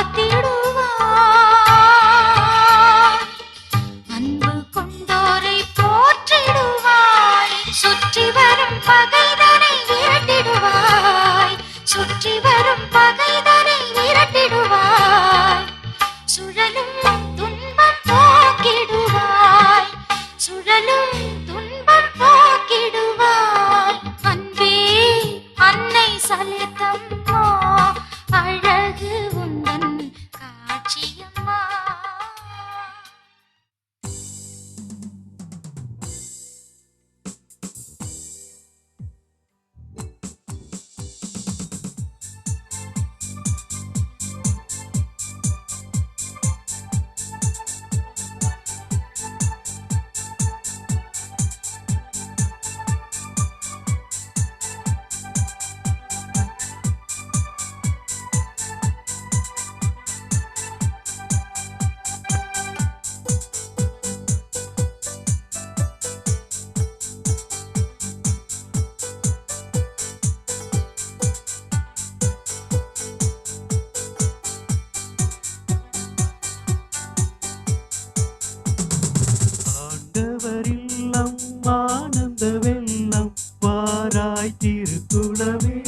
காத்திடுவாய். அன்பு கொண்டோரை போற்றிடுவாய். சுற்றி வரும் பகைதனை விரட்டிடுவாய். சுற்றி வரும் பகைதனை விரட்டிடுவாய். சுழலும் துன்பம் போக்கிடுவாய். சுழலும் துன்பம் போக்கிடுவாய். அன்பே அன்னை சலித்தம்மா, அழகு உந்தன் காட்சியம்மா. ஆண்டவரில்லம் ஆனந்த வெள்ளம் வாராய் திருக்குளமே.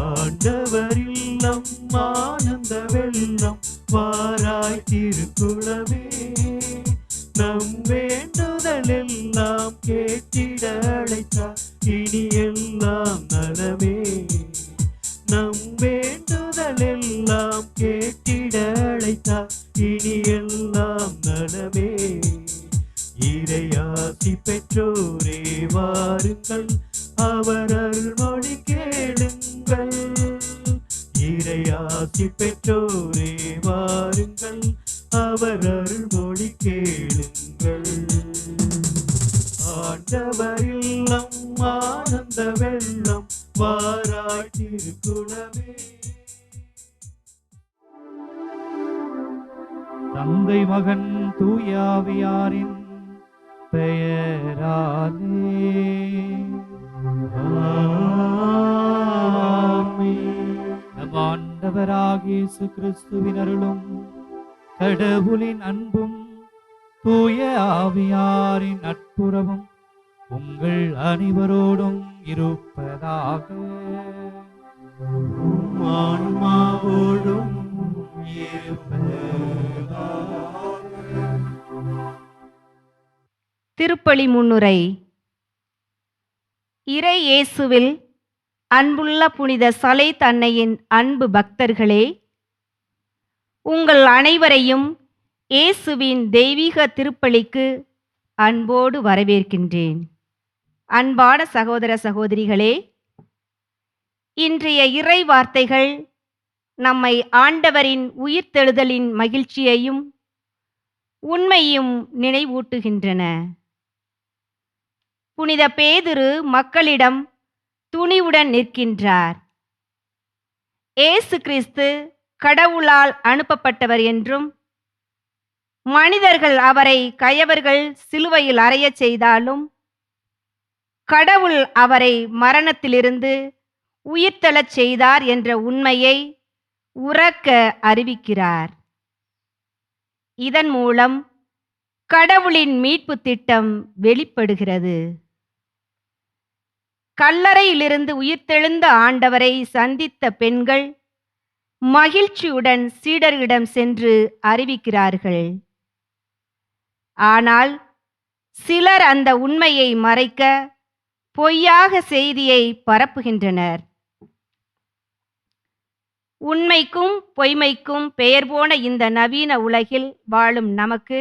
ஆண்டவரில்லம் ஆனந்த வெள்ளம் வாராய் திருக்குளமே. நம் வேண்டுதல் எல்லாம் கேட்டிட அழைத்தார் இனி எல்லாம் நலமே. நம் வேண்டுதல் எல்லாம் கேட்டிட அழைத்தார் இனி எல்லாம் நலமே. இறையாசி பெற்றோரே வாருங்கள், அவர் அருள்மொழி கேளுங்கள். இறையாசி பெற்றோரே வாருங்கள், அவர் அருள்மொழி கேளுங்கள். ஆண்டவரில்லம் ஆனந்த வெள்ளம் வாராய் திருக்குளமே. தந்தை மகன் தூயாவியாரின் பெயராலே நம் ஆண்டவராகிய இயேசு கிறிஸ்துவின் அருளும் கடவுளின் அன்பும் தூய ஆவியாரின் நட்புறவும் உங்கள் அனைவரோடும் இருப்பதாக. ஆன்மாவோடும் திருப்பலி முன்னுரை. இறை இயேசுவில் அன்புள்ள புனித சலேத் அன்னையின் அன்பு பக்தர்களே, உங்கள் அனைவரையும் இயேசுவின் தெய்வீக திருப்பலிக்கு அன்போடு வரவேற்கின்றேன். அன்பான சகோதர சகோதரிகளே, இன்றைய இறை வார்த்தைகள் நம்மை ஆண்டவரின் உயிர்த்தெழுதலின் மகிழ்ச்சியையும் உண்மையும் நினைவூட்டுகின்றன. புனித பேதுரு மக்களிடம் துணிவுடன் நிற்கின்றார். இயேசு கிறிஸ்து கடவுளால் அனுப்பப்பட்டவர் என்றும், மனிதர்கள் அவரை கயவர்கள் சிலுவையில் அறையச் செய்தாலும் கடவுள் அவரை மரணத்திலிருந்து உயிர்த்தெழச் செய்தார் என்ற உண்மையை உரக்க அறிவிக்கிறார். இதன் மூலம் கடவுளின் மீட்பு திட்டம் வெளிப்படுகிறது. கல்லறையிலிருந்து உயிர்த்தெழுந்த ஆண்டவரை சந்தித்த பெண்கள் மகிழ்ச்சியுடன் சீடர்களிடம் சென்று அறிவிக்கிறார்கள். ஆனால் சிலர் அந்த உண்மையை மறைக்க பொய்யாக செய்தியை பரப்புகின்றனர். உண்மைக்கும் பொய்மைக்கும் பெயர் போன இந்த நவீன உலகில் வாழும் நமக்கு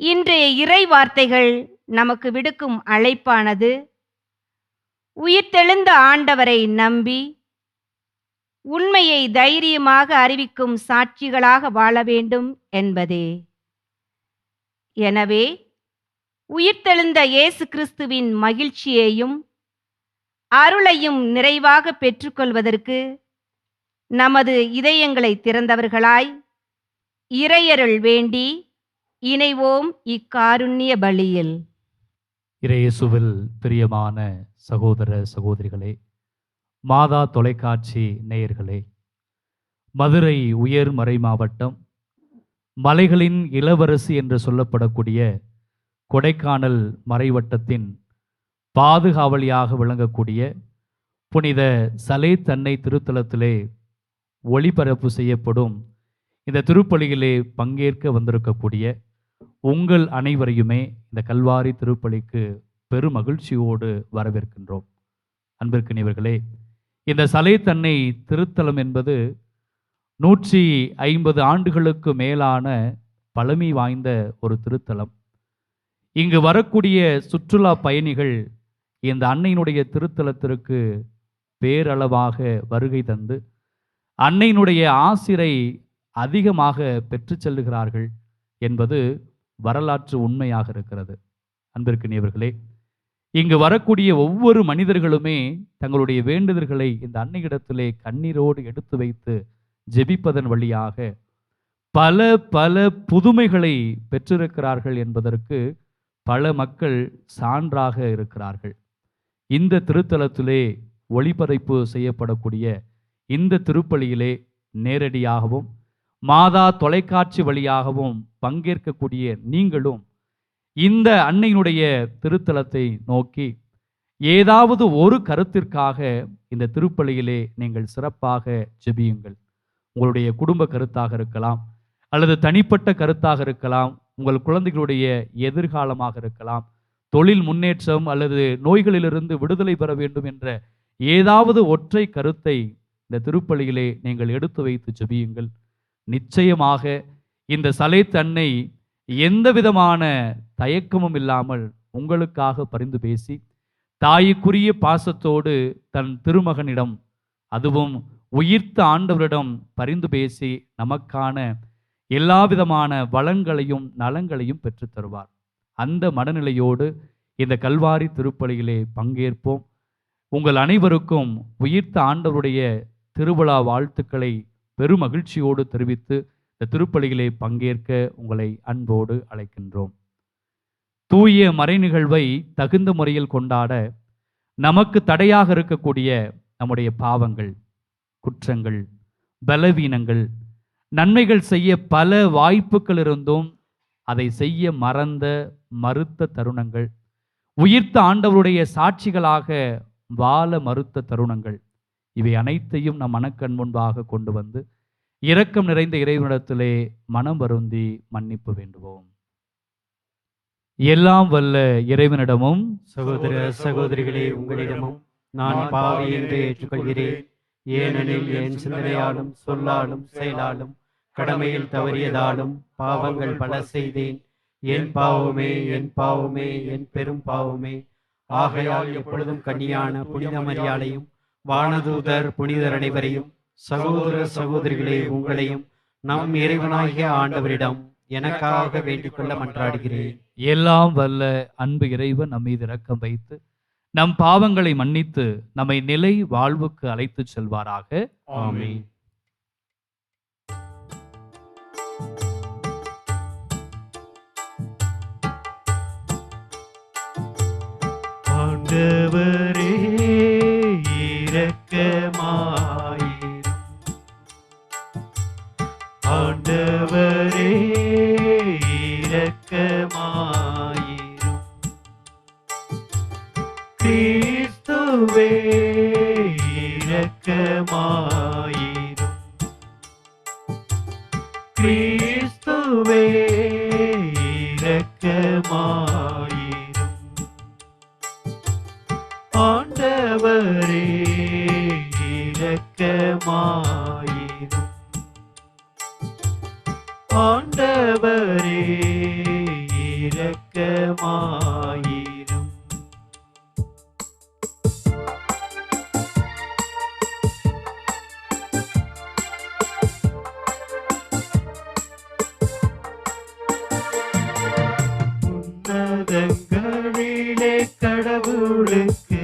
இன்றைய இறை வார்த்தைகள் நமக்கு விடுக்கும் அழைப்பானது, உயிர்த்தெழுந்த ஆண்டவரை நம்பி உண்மையை தைரியமாக அறிவிக்கும் சாட்சிகளாக வாழ வேண்டும் என்பதே. எனவே உயிர்த்தெழுந்த இயேசு கிறிஸ்துவின் மகிழ்ச்சியையும் அருளையும் நிறைவாக பெற்றுக்கொள்வதற்கு நமது இதயங்களை திறந்தவர்களாய் இறையருள் வேண்டி இணைவோம் இக்காருண்ய பலியில். இறையேசுவில் பிரியமான சகோதர சகோதரிகளே, மாதா தொலைக்காட்சி நேயர்களே, மதுரை உயர் மறை மாவட்டம், மலைகளின் இளவரசி என்று சொல்லப்படக்கூடிய கொடைக்கானல் மறைவட்டத்தின் பாதுகாவலியாக விளங்கக்கூடிய புனித சலேத் அன்னை திருத்தலத்திலே ஒளிபரப்பு செய்யப்படும் இந்த திருப்பலியிலே பங்கேற்க வந்திருக்கக்கூடிய உங்கள் அனைவரையுமே இந்த கல்வாரி திருப்பலிக்கு பெரும் மகிழ்ச்சியோடு வரவேற்கின்றோம். அன்பிற்கினியவர்களே, இந்த சலேத் அன்னை திருத்தலம் என்பது 150 ஆண்டுகளுக்கு மேலான பழமை வாய்ந்த ஒரு திருத்தலம். இங்கு வரக்கூடிய சுற்றுலா பயணிகள் இந்த அன்னையினுடைய திருத்தலத்திற்கு பேரளவாக வருகை தந்து அன்னையினுடைய ஆசிரை அதிகமாக பெற்று செல்லுகிறார்கள் என்பது வரலாற்று உண்மையாக இருக்கிறது. அன்பிற்கினியவர்களே, இங்கு வரக்கூடிய ஒவ்வொரு மனிதர்களுமே தங்களுடைய வேண்டுதல்களை இந்த அன்னையிடத்திலே கண்ணீரோடு எடுத்து வைத்து ஜெபிப்பதன் வழியாக பல பல புதுமைகளை பெற்றிருக்கிறார்கள் என்பதற்கு பல மக்கள் சான்றாக இருக்கிறார்கள். இந்த திருத்தலத்திலே ஒளிபரப்பு செய்யப்படக்கூடிய இந்த திருப்பலியிலே நேரடியாகவும் மாதா தொலைக்காட்சி வழியாகவும் பங்கேற்கக்கூடிய நீங்களும் இந்த அன்னையினுடைய திருத்தலத்தை நோக்கி ஏதாவது ஒரு கருத்திற்காக இந்த திருப்பலியிலே நீங்கள் சிறப்பாக ஜெபியுங்கள். உங்களுடைய குடும்ப கருத்தாக இருக்கலாம், அல்லது தனிப்பட்ட கருத்தாக இருக்கலாம், உங்கள் குழந்தைகளுடைய எதிர்காலமாக இருக்கலாம், தொழில் முன்னேற்றம் அல்லது நோய்களிலிருந்து விடுதலை பெற வேண்டும் என்ற ஏதாவது ஒற்றை கருத்தை இந்த திருப்பலியிலே நீங்கள் எடுத்து வைத்து ஜெபியுங்கள். நிச்சயமாக இந்த சலேத் அன்னை எந்த விதமான தயக்கமும் இல்லாமல் உங்களுக்காக பரிந்து பேசி தாய்க்குரிய பாசத்தோடு தன் திருமகனிடம், அதுவும் உயிர்த்த ஆண்டவரிடம் பரிந்து பேசி நமக்கான எல்லா விதமான வளங்களையும் நலங்களையும் பெற்று தருவார். அந்த மனநிலையோடு இந்த கல்வாரி திருப்பலியிலே பங்கேற்போம். உங்கள் அனைவருக்கும் உயிர்த்த ஆண்டவருடைய திருவிழா வாழ்த்துக்களை பெருமகிழ்ச்சியோடு தெரிவித்து இந்த திருப்பலியிலே பங்கேற்க உங்களை அன்போடு அழைக்கின்றோம். தூய மறை நிகழ்வை தகுந்த முறையில் கொண்டாட நமக்கு தடையாக இருக்கக்கூடிய நம்முடைய பாவங்கள், குற்றங்கள், பலவீனங்கள், நன்மைகள் செய்ய பல வாய்ப்புகள் இருந்தும் அதை செய்ய மறுத்த தருணங்கள், உயிர்த்த ஆண்டவருடைய சாட்சிகளாக வாழ மறுத்த தருணங்கள், இவை அனைத்தையும் நம் மனக்கண் முன்பாக கொண்டு வந்து இரக்கம் நிறைந்த இறைவனிடத்திலே மனம் வருந்தி மன்னிப்பு வேண்டுவோம். எல்லாம் வல்ல இறைவனிடமும் சகோதர சகோதரிகளே, உங்களிடமும் நான் பாவி என்று ஏற்றுக்கொள்கிறேன். ஏனெனில் என் சிந்தனையாலும் சொல்லாலும் செயலாலும் கடமையில் தவறியதாலும் பாவங்கள் பல செய்தேன். என் பாவமே, என் பாவமே, என் பெரும் பாவமே. ஆகையால் எப்பொழுதும் கன்னியான புனித மரியாளையும் வானதூதர் புனிதர் அனைவரையும், சகோதர சகோதரிகளே, உங்களையும் நம் இறைவனாகிய ஆண்டவரிடம் எனக்காக வேண்டிக் கொள்ள மன்றாடுகிறேன். எல்லாம் வல்ல அன்பு இறைவன் நம் மீது இரக்கம் வைத்து நம் பாவங்களை மன்னித்து நம்மை நிலை வாழ்வுக்கு அழைத்து செல்வாராக. ஆமென். ஆண்டவரே இரக்கமாயிரும். ஆண்டவரே இரக்கமாயிரும். கிறிஸ்துவே இரக்கமாயிரும். கிறிஸ்துவே இரக்கமாயிரும். ஆண்டவரே இரக்கமாயிரும். ஆண்டவரே இரக்கமாயிரும். உன்னதங்களிலே கடவுளுக்கு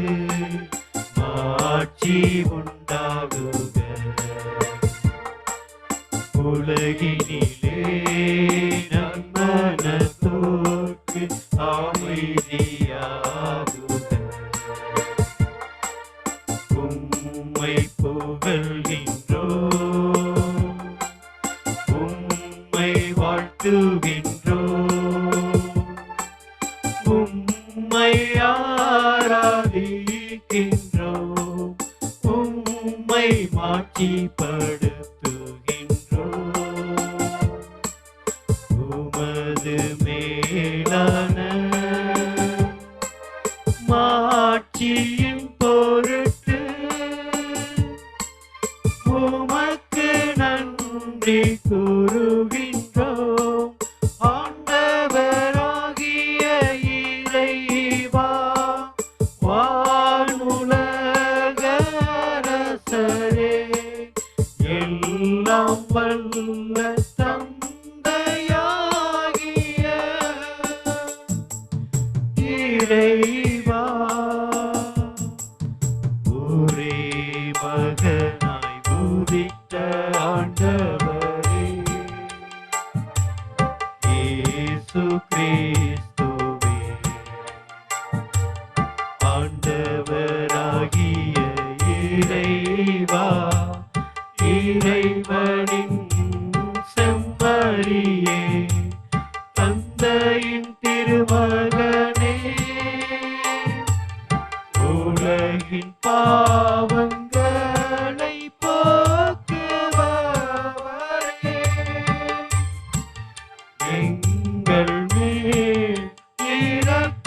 மாட்சி உண்டாகுக. உலகினிலே நன்மனத்தோர்க்கு அமைதியாகுக. உம்மை புகழ்கின்றோம், உம்மை ஆராதிக்கின்றோம், உம்மை மாட்சிப்படுத்துகின்றோம். உமது மேலான மாட்சியின் பொருட்டு உமக்கு நன்றி கூறுகின்றோம். ஆண்டவராகிய இறைவா, வானுலக அரசரே, எல்லாம் வல்ல தந்தையாகிய இறைவா, ஒரே மகனாய் உதித்த ஆண்டவரே, இயேசு கிறிஸ்துவே, ஆண்டவராகிய இறைவா, இறைவனின் செம்மறியே, தந்தையின் திருமகனே, உலகின் பாவங்களை போக்குபவரே, எங்கள் மேல் இரக்கமாயிரும்.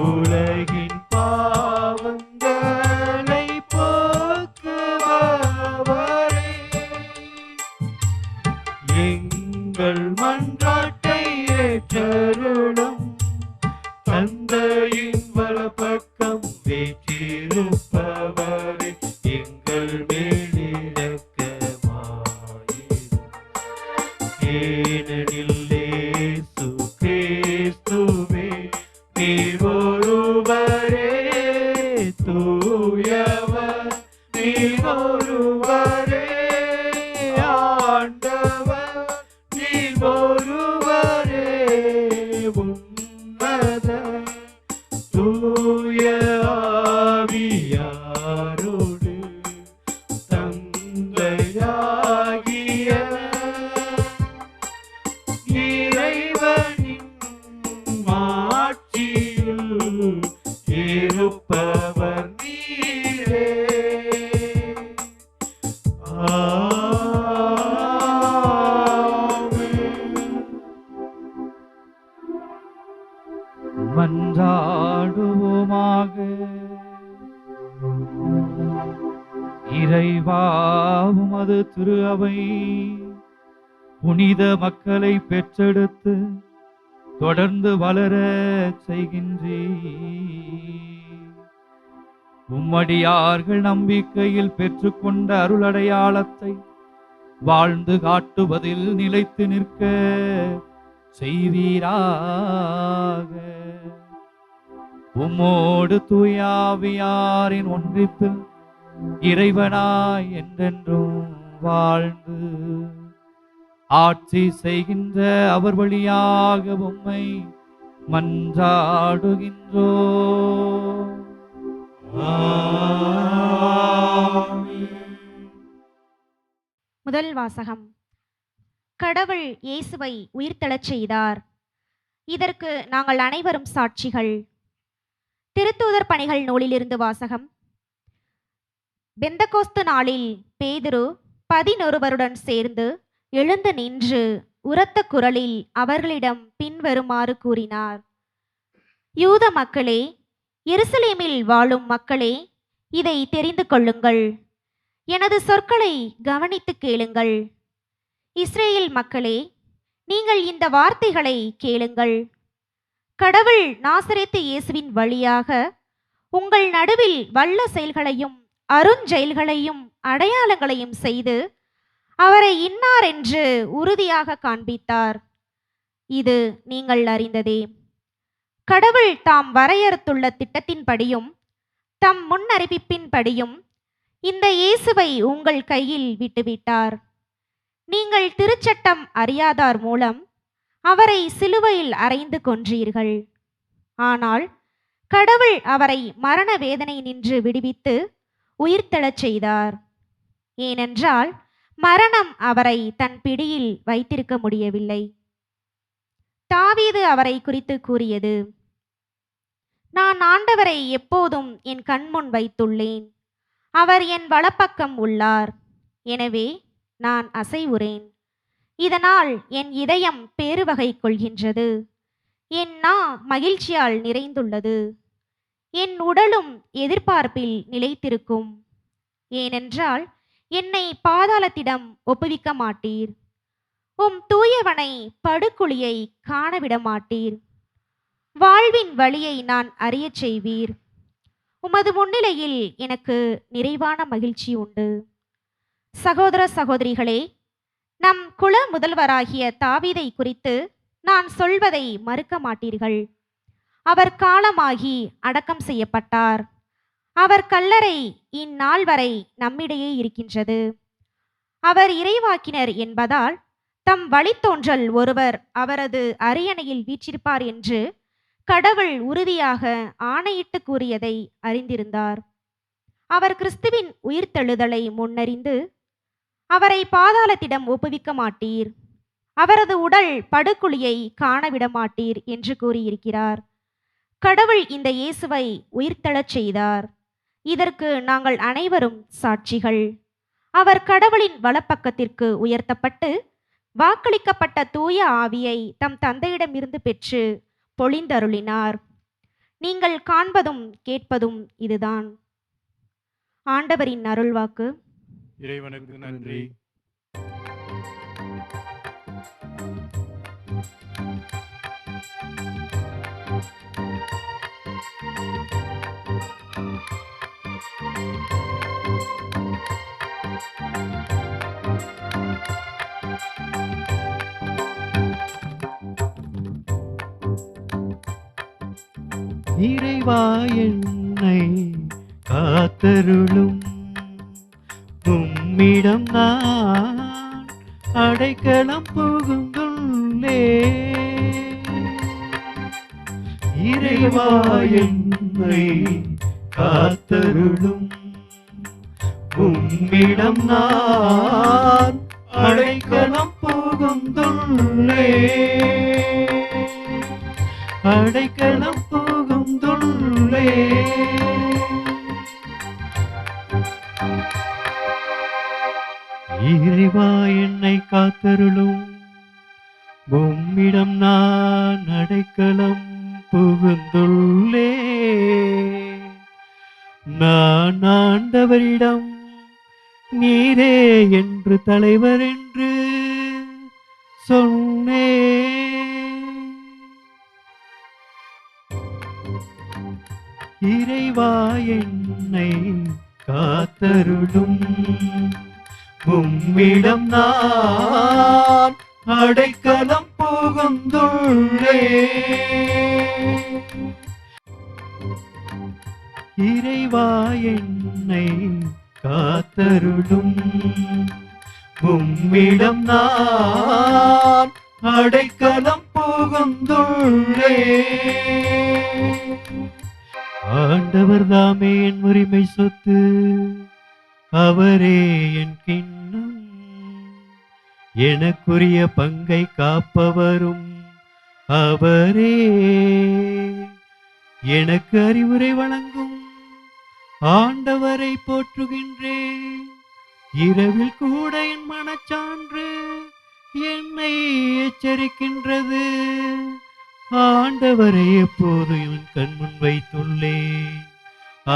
உலகின் பாவங்களை போக்குபவரே, எங்கள் மன்றாட்டை ஏற்றருளும். தந்தையின் வலப்பக்கம் வீற்றிருப்பவரே, எங்கள் மேல் இரக்கமாயிரும். ஏனெனில் இயேசு கிறிஸ்துவே, நீர் ஒருவரே தூயவர், நீர் ஒருவரே ஆண்டவர், நீர் ஒருவரே உன்னத தூய ஆவியாரோடு தந்தையாகிய இறைவனின் மாட்சியில் இருப்பவர் நீரே. மன்றாடுவோமாக. இறைவா, உமது திரு அவை புனித மக்களை பெற்றெடுத்து தொடர்ந்து வளர செய்கின்றீர். உம்மடியார்கள் நம்பிக்கையில் பெற்றுக்கொண்ட அருளடையாளத்தை வாழ்ந்து காட்டுவதில் நிலைத்து நிற்க செய்வீராக. உம்மோடு தூயாவியாரின் ஒன்றிப்பில் இறைவனாய் என்றென்றும் வாழ்ந்து ஆட்சி செய்கின்ற அவர் வழியாக உம்மை மன்றாடுகின்றோம். முதல் வாசகம். கடவுள் இயேசுவை உயிர்த்தெழச் செய்தார். இதற்கு நாங்கள் அனைவரும் சாட்சிகள். திருத்தூதர் பணிகள் நூலிலிருந்து வாசகம். பெந்தகோஸ்து நாளில் பேதுரு 11 சேர்ந்து எழுந்து நின்று உரத்த குரலில் அவர்களிடம் பின்வருமாறு கூறினார். யூத மக்களே, எருசலேமில் வாழும் மக்களே, இதை தெரிந்து கொள்ளுங்கள். எனது சொற்களை கவனித்து கேளுங்கள். இஸ்ரேல் மக்களே, நீங்கள் இந்த வார்த்தைகளை கேளுங்கள். கடவுள் நாசரேத்து இயேசுவின் வழியாக உங்கள் நடுவில் வல்ல செயல்களையும் அருஞ்செயல்களையும் அடையாளங்களையும் செய்து அவரை இன்னார் என்று உறுதியாக காண்பித்தார். இது நீங்கள் அறிந்ததே. கடவுள் தாம் வரையறுத்துள்ள திட்டத்தின்படியும் தம் முன்னறிவிப்பின்படியும் இந்த இயேசுவை உங்கள் கையில் விட்டுவிட்டார். நீங்கள் திருச்சட்டம் அறியாதார் மூலம் அவரை சிலுவையில் அறைந்து கொன்றீர்கள். ஆனால் கடவுள் அவரை மரண வேதனை நின்று விடுவித்து உயிர்த்தெழச் செய்தார். ஏனென்றால் மரணம் அவரை தன் பிடியில் வைத்திருக்க முடியவில்லை. தாவீது அவரை குறித்து கூறியது, நான் ஆண்டவரை எப்போதும் என் கண்முன் வைத்துள்ளேன். அவர் என் வலப்பக்கம் உள்ளார். எனவே நான் அசைவுறேன். இதனால் என் இதயம் பேருவகை கொள்கின்றது. என் நா மகிழ்ச்சியால் நிறைந்துள்ளது. என் உடலும் எதிர்பார்ப்பில் நிலைத்திருக்கும். ஏனென்றால் என்னை பாதாளத்திடம் ஒப்புவிக்க மாட்டீர். உம் தூயவனை படுகுழியை காணவிட மாட்டீர். வாழ்வின் வழியை நான் அறியச் செய்வீர். உமது முன்னிலையில் எனக்கு நிறைவான மகிழ்ச்சி உண்டு. சகோதர சகோதரிகளே, நம் குல முதல்வராகிய தாவீதை குறித்து நான் சொல்வதை மறுக்க மாட்டீர்கள். அவர் காலமாகி அடக்கம் செய்யப்பட்டார். அவர் கல்லறை இந்நாள் வரை நம்மிடையே இருக்கின்றது. அவர் இறைவாக்கினர் என்பதால் தம் வழித்தோன்றல் ஒருவர் அவரது அரியணையில் வீற்றிருப்பார் என்று கடவுள் உறுதியாக ஆணையிட்டு கூறியதை அறிந்திருந்தார். அவர் கிறிஸ்துவின் உயிர்த்தெழுதலை முன்னறிந்து அவரை பாதாளத்திடம் ஒப்புவிக்க மாட்டீர், அவரது உடல் படுகுழியை காணவிட மாட்டீர் என்று கூறியிருக்கிறார். கடவுள் இந்த இயேசுவை உயிர்த்தெழச் செய்தார். இதற்கு நாங்கள் அனைவரும் சாட்சிகள். அவர் கடவுளின் வலப்பக்கத்திற்கு உயர்த்தப்பட்டு வாக்களிக்கப்பட்ட தூய ஆவியை தம் தந்தையிடமிருந்து பெற்று பொழிந்தருளினார். நீங்கள் காண்பதும் கேட்பதும் இதுதான். ஆண்டவரின் அருள்வாக்கு. இறைவனுக்கு நன்றி. இறைவா என்னை காத்தருளும், உம்மிடம் நான் அடைக்கலம் புகுந்துள்ளே. இறைவா என்னை காத்தருளும், உம்மிடம் நான் அடைக்கலம் புகுந்துள்ளே. அடைக்கலம் புகுந்துள்ளே. இறைவா என்னை காத்தருளும், உம்மிடம் நான் அடைக்கலம் புகுந்துள்ளே. நான் ஆண்டவரிடம் நீரே என்று தலைவர் என்று சொன்னேன். இறைவா என்னை காத்தருளும், உம்மிடம் நான் அடைக்கலம் புகுந்துள்ளே. இறைவா என்னை காத்தருளும், உம்மிடம் நான் அடைக்கலம் புகுந்துள்ளே. ஆண்டவர் தாமே என் உரிமை சொத்து, அவரே என் கிண்ணம். எனக்குரிய பங்கை காப்பவரும் அவரே. எனக்கு அறிவுரை வழங்கும் ஆண்டவரை போற்றுகின்றேன். இரவில் கூட என் மனச்சான்று என்னை எச்சரிக்கின்றது. ஆண்டவரை எப்போது என் கண்முன் வைத்துள்ளேன்.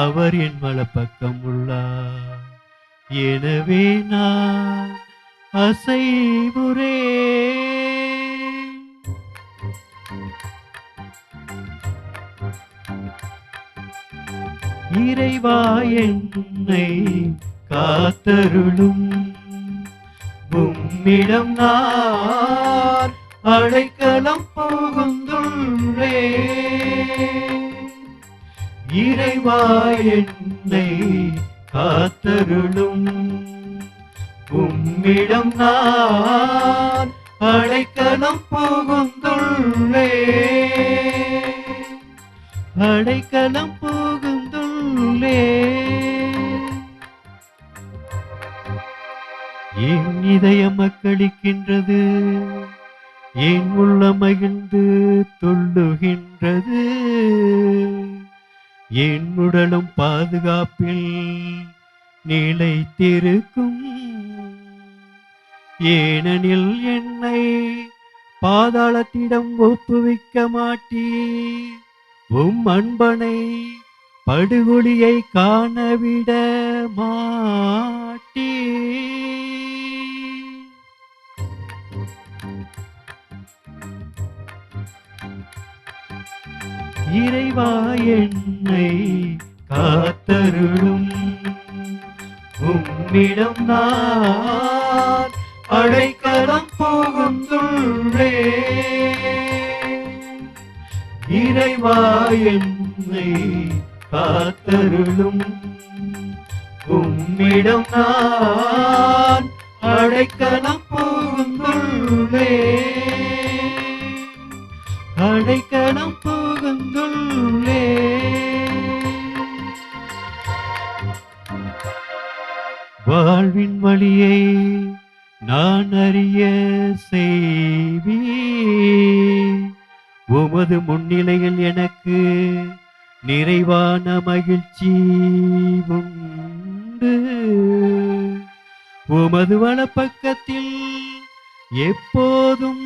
அவர் என் வலப்பக்கம் உள்ளார். எனவே நான் அசைவுறேன். இறைவா என்னை காத்தருளும், உம்மிடம் நான் அடைக்கலம் புகுந்துள்ளே. இறைவா என்னை காத்தருளும், உம்மிடம் நான் அடைக்கலம் புகுந்துள்ளே. அடைக்கலம் புகுந்துள்ளே. என் இதயம் மக்களிக்கின்றது, என் உள்ள மகிழ்ந்து துள்ளுகின்றது, என் உடலும் பாதுகாப்பில் நிலைத்திருக்கும். ஏனெனில் என்னை பாதாளத்திடம் ஒப்புவிக்க மாட்டீர், உம் அன்பனை படுகொலியை காணவிட மாட்டீர். இறைவா என்னை காத்தருளும், உம்மிடம் நான் அடைக்கலம் புகுந்துள்ளே. இறைவா என்னை காத்தருளும், உம்மிடம் நான் அடைக்கலம் புகுந்துள்ளே, அடைக்கலம் புகுந்துள்ளே. வாழ்வின் வழியை நான் அறிய செய்வீர், உமது முன்னிலையில் எனக்கு நிறைவான மகிழ்ச்சி உண்டு. உமது வலப்பக்கத்தில் எப்போதும்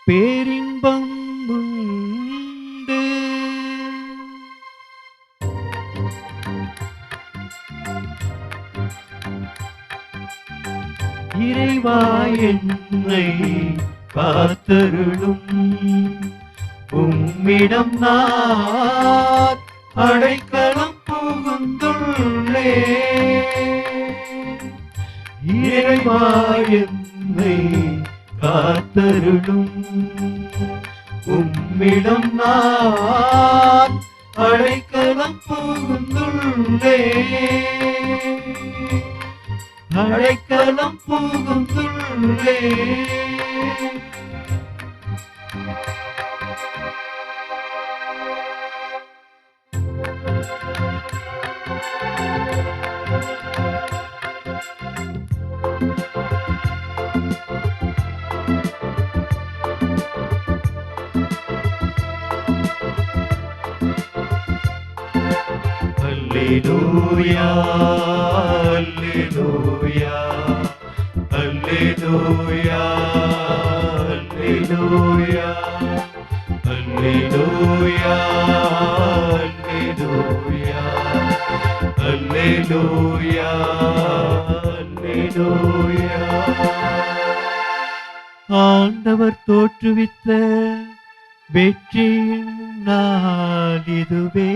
பேரின்பம் உண்டு. இறைவா என்னை காத்தருளும், உம்மிடம் நான் அடைக்கலம் புகுந்துள்ளே. இறைவா என்னை காத்தருளும், உம்மிடம் நான் அடைக்கலம் புகுந்துள்ளே, அடைக்கலம் புகுந்துள்ளே. Alleluia, Alleluia, Alleluia, Alleluia, Alleluia, Alleluia, Alleluia, Alleluia. ஆண்டவர் தோற்றுவித்த வெற்றியின் நாள் இதுவே,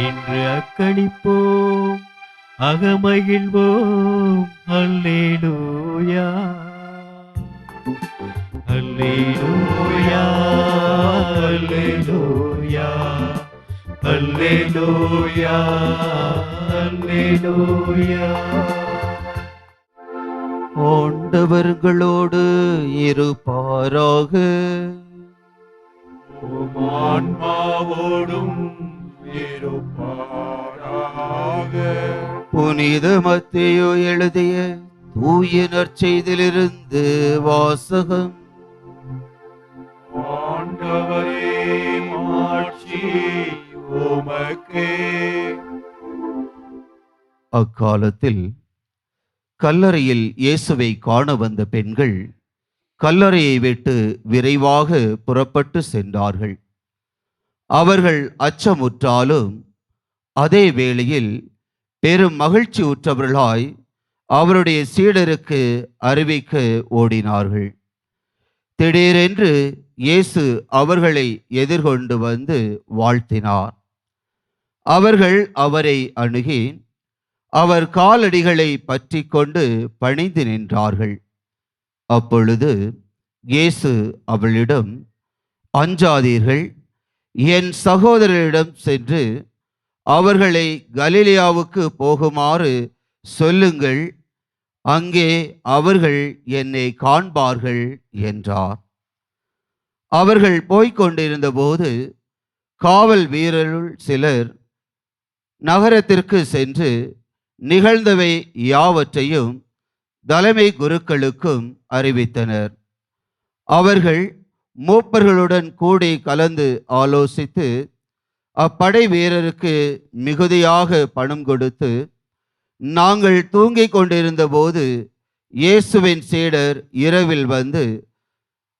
இன்று அக்களிப்போம் அகமகிழ்வோம். அல்லேலூயா, அல்லேலூயா, அல்லேலூயா, அல்லேலூயா, அல்லேலூயா. ஆண்டவர்களோடு இருப்பாராக. உம் ஆன்மாவோடும் இருப்பாராக. புனித மத்தேயு எழுதிய தூய நற்செய்தியிலிருந்து வாசகம். ஆண்டவரே மாட்சி உமக்கே. அக்காலத்தில் கல்லறையில் இயேசுவை காண வந்த பெண்கள் கல்லறையை விட்டு விரைவாக புறப்பட்டு சென்றார்கள். அவர்கள் அச்சமுற்றாலும் அதே வேளையில் பெரும் மகிழ்ச்சி உற்றவர்களாய் அவருடைய சீடருக்கு அறிவிக்க ஓடினார்கள். திடீரென்று இயேசு அவர்களை எதிர்கொண்டு வந்து வாழ்த்தினார். அவர்கள் அவரை அணுகி அவர் காலடிகளை பற்றி கொண்டு பணிந்து நின்றார்கள். அப்பொழுது இயேசு அவளிடம், அஞ்சாதீர்கள், என் சகோதரரிடம் சென்று அவர்களை கலிலேயாவுக்கு போகுமாறு சொல்லுங்கள், அங்கே அவர்கள் என்னை காண்பார்கள் என்றார். அவர்கள் போய்கொண்டிருந்த போது காவல் வீரருள் சிலர் நகரத்திற்கு சென்று நிகழ்ந்தவை யாவற்றையும் தலைமை குருக்களுக்கும் அறிவித்தனர். அவர்கள் மூப்பர்களுடன் கூடி கலந்து ஆலோசித்து அப்படை வீரருக்கு மிகுதியாக பணம் கொடுத்து, நாங்கள் தூங்கிக் கொண்டிருந்த போது இயேசுவின் சீடர் இரவில் வந்து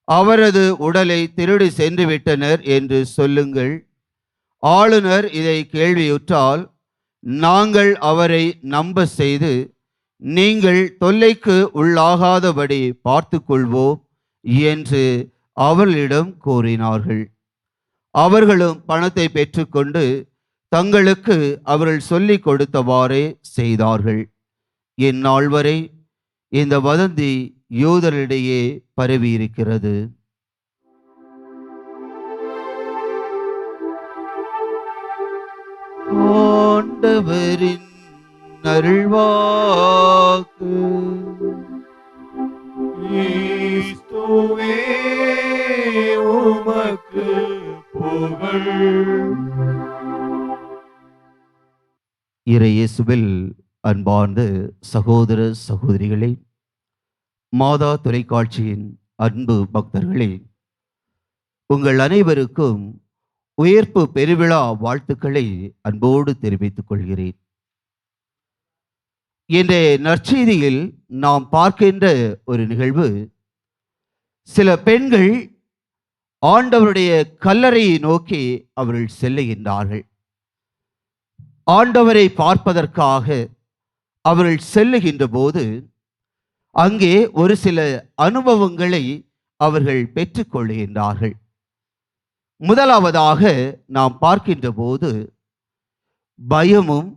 அவரது உடலை திருடி சென்று விட்டனர் என்று சொல்லுங்கள். ஆளுநர் இதை கேள்வியுற்றால் நாங்கள் அவரை நம்ப செய்து நீங்கள் தொல்லைக்கு உள்ளாகாதபடி பார்த்து கொள்வோம் என்று அவர்களிடம் கூறினார்கள். அவர்களும் பணத்தை பெற்றுக்கொண்டு தங்களுக்கு அவர்கள் சொல்லிக் கொடுத்தவாறே செய்தார்கள். இந்நாள் வரை இந்த வதந்தி யூதரிடையே பரவியிருக்கிறது. ஆண்டவரின் அருள்வாக்கு. கிறிஸ்துவே உமக்கு புகழ். இறை இயேசுவில் அன்பார்ந்த சகோதர சகோதரிகளே, மாதா தொலைக்காட்சியின் அன்பு பக்தர்களே, உங்கள் அனைவருக்கும் உயிர்ப்பு பெருவிழா வாழ்த்துக்களை அன்போடு தெரிவித்துக் கொள்கிறேன். இன்றைய நற்செய்தியில் நாம் பார்க்கின்ற ஒரு நிகழ்வு, சில பெண்கள் ஆண்டவருடைய கல்லறையை நோக்கி அவர்கள் செல்லுகின்றார்கள். ஆண்டவரை பார்ப்பதற்காக அவர்கள் செல்லுகின்ற போது அங்கே ஒரு சில அனுபவங்களை அவர்கள் பெற்றுக்கொள்கின்றார்கள். முதலாவதாக நாம் பார்க்கின்ற போது பயமும்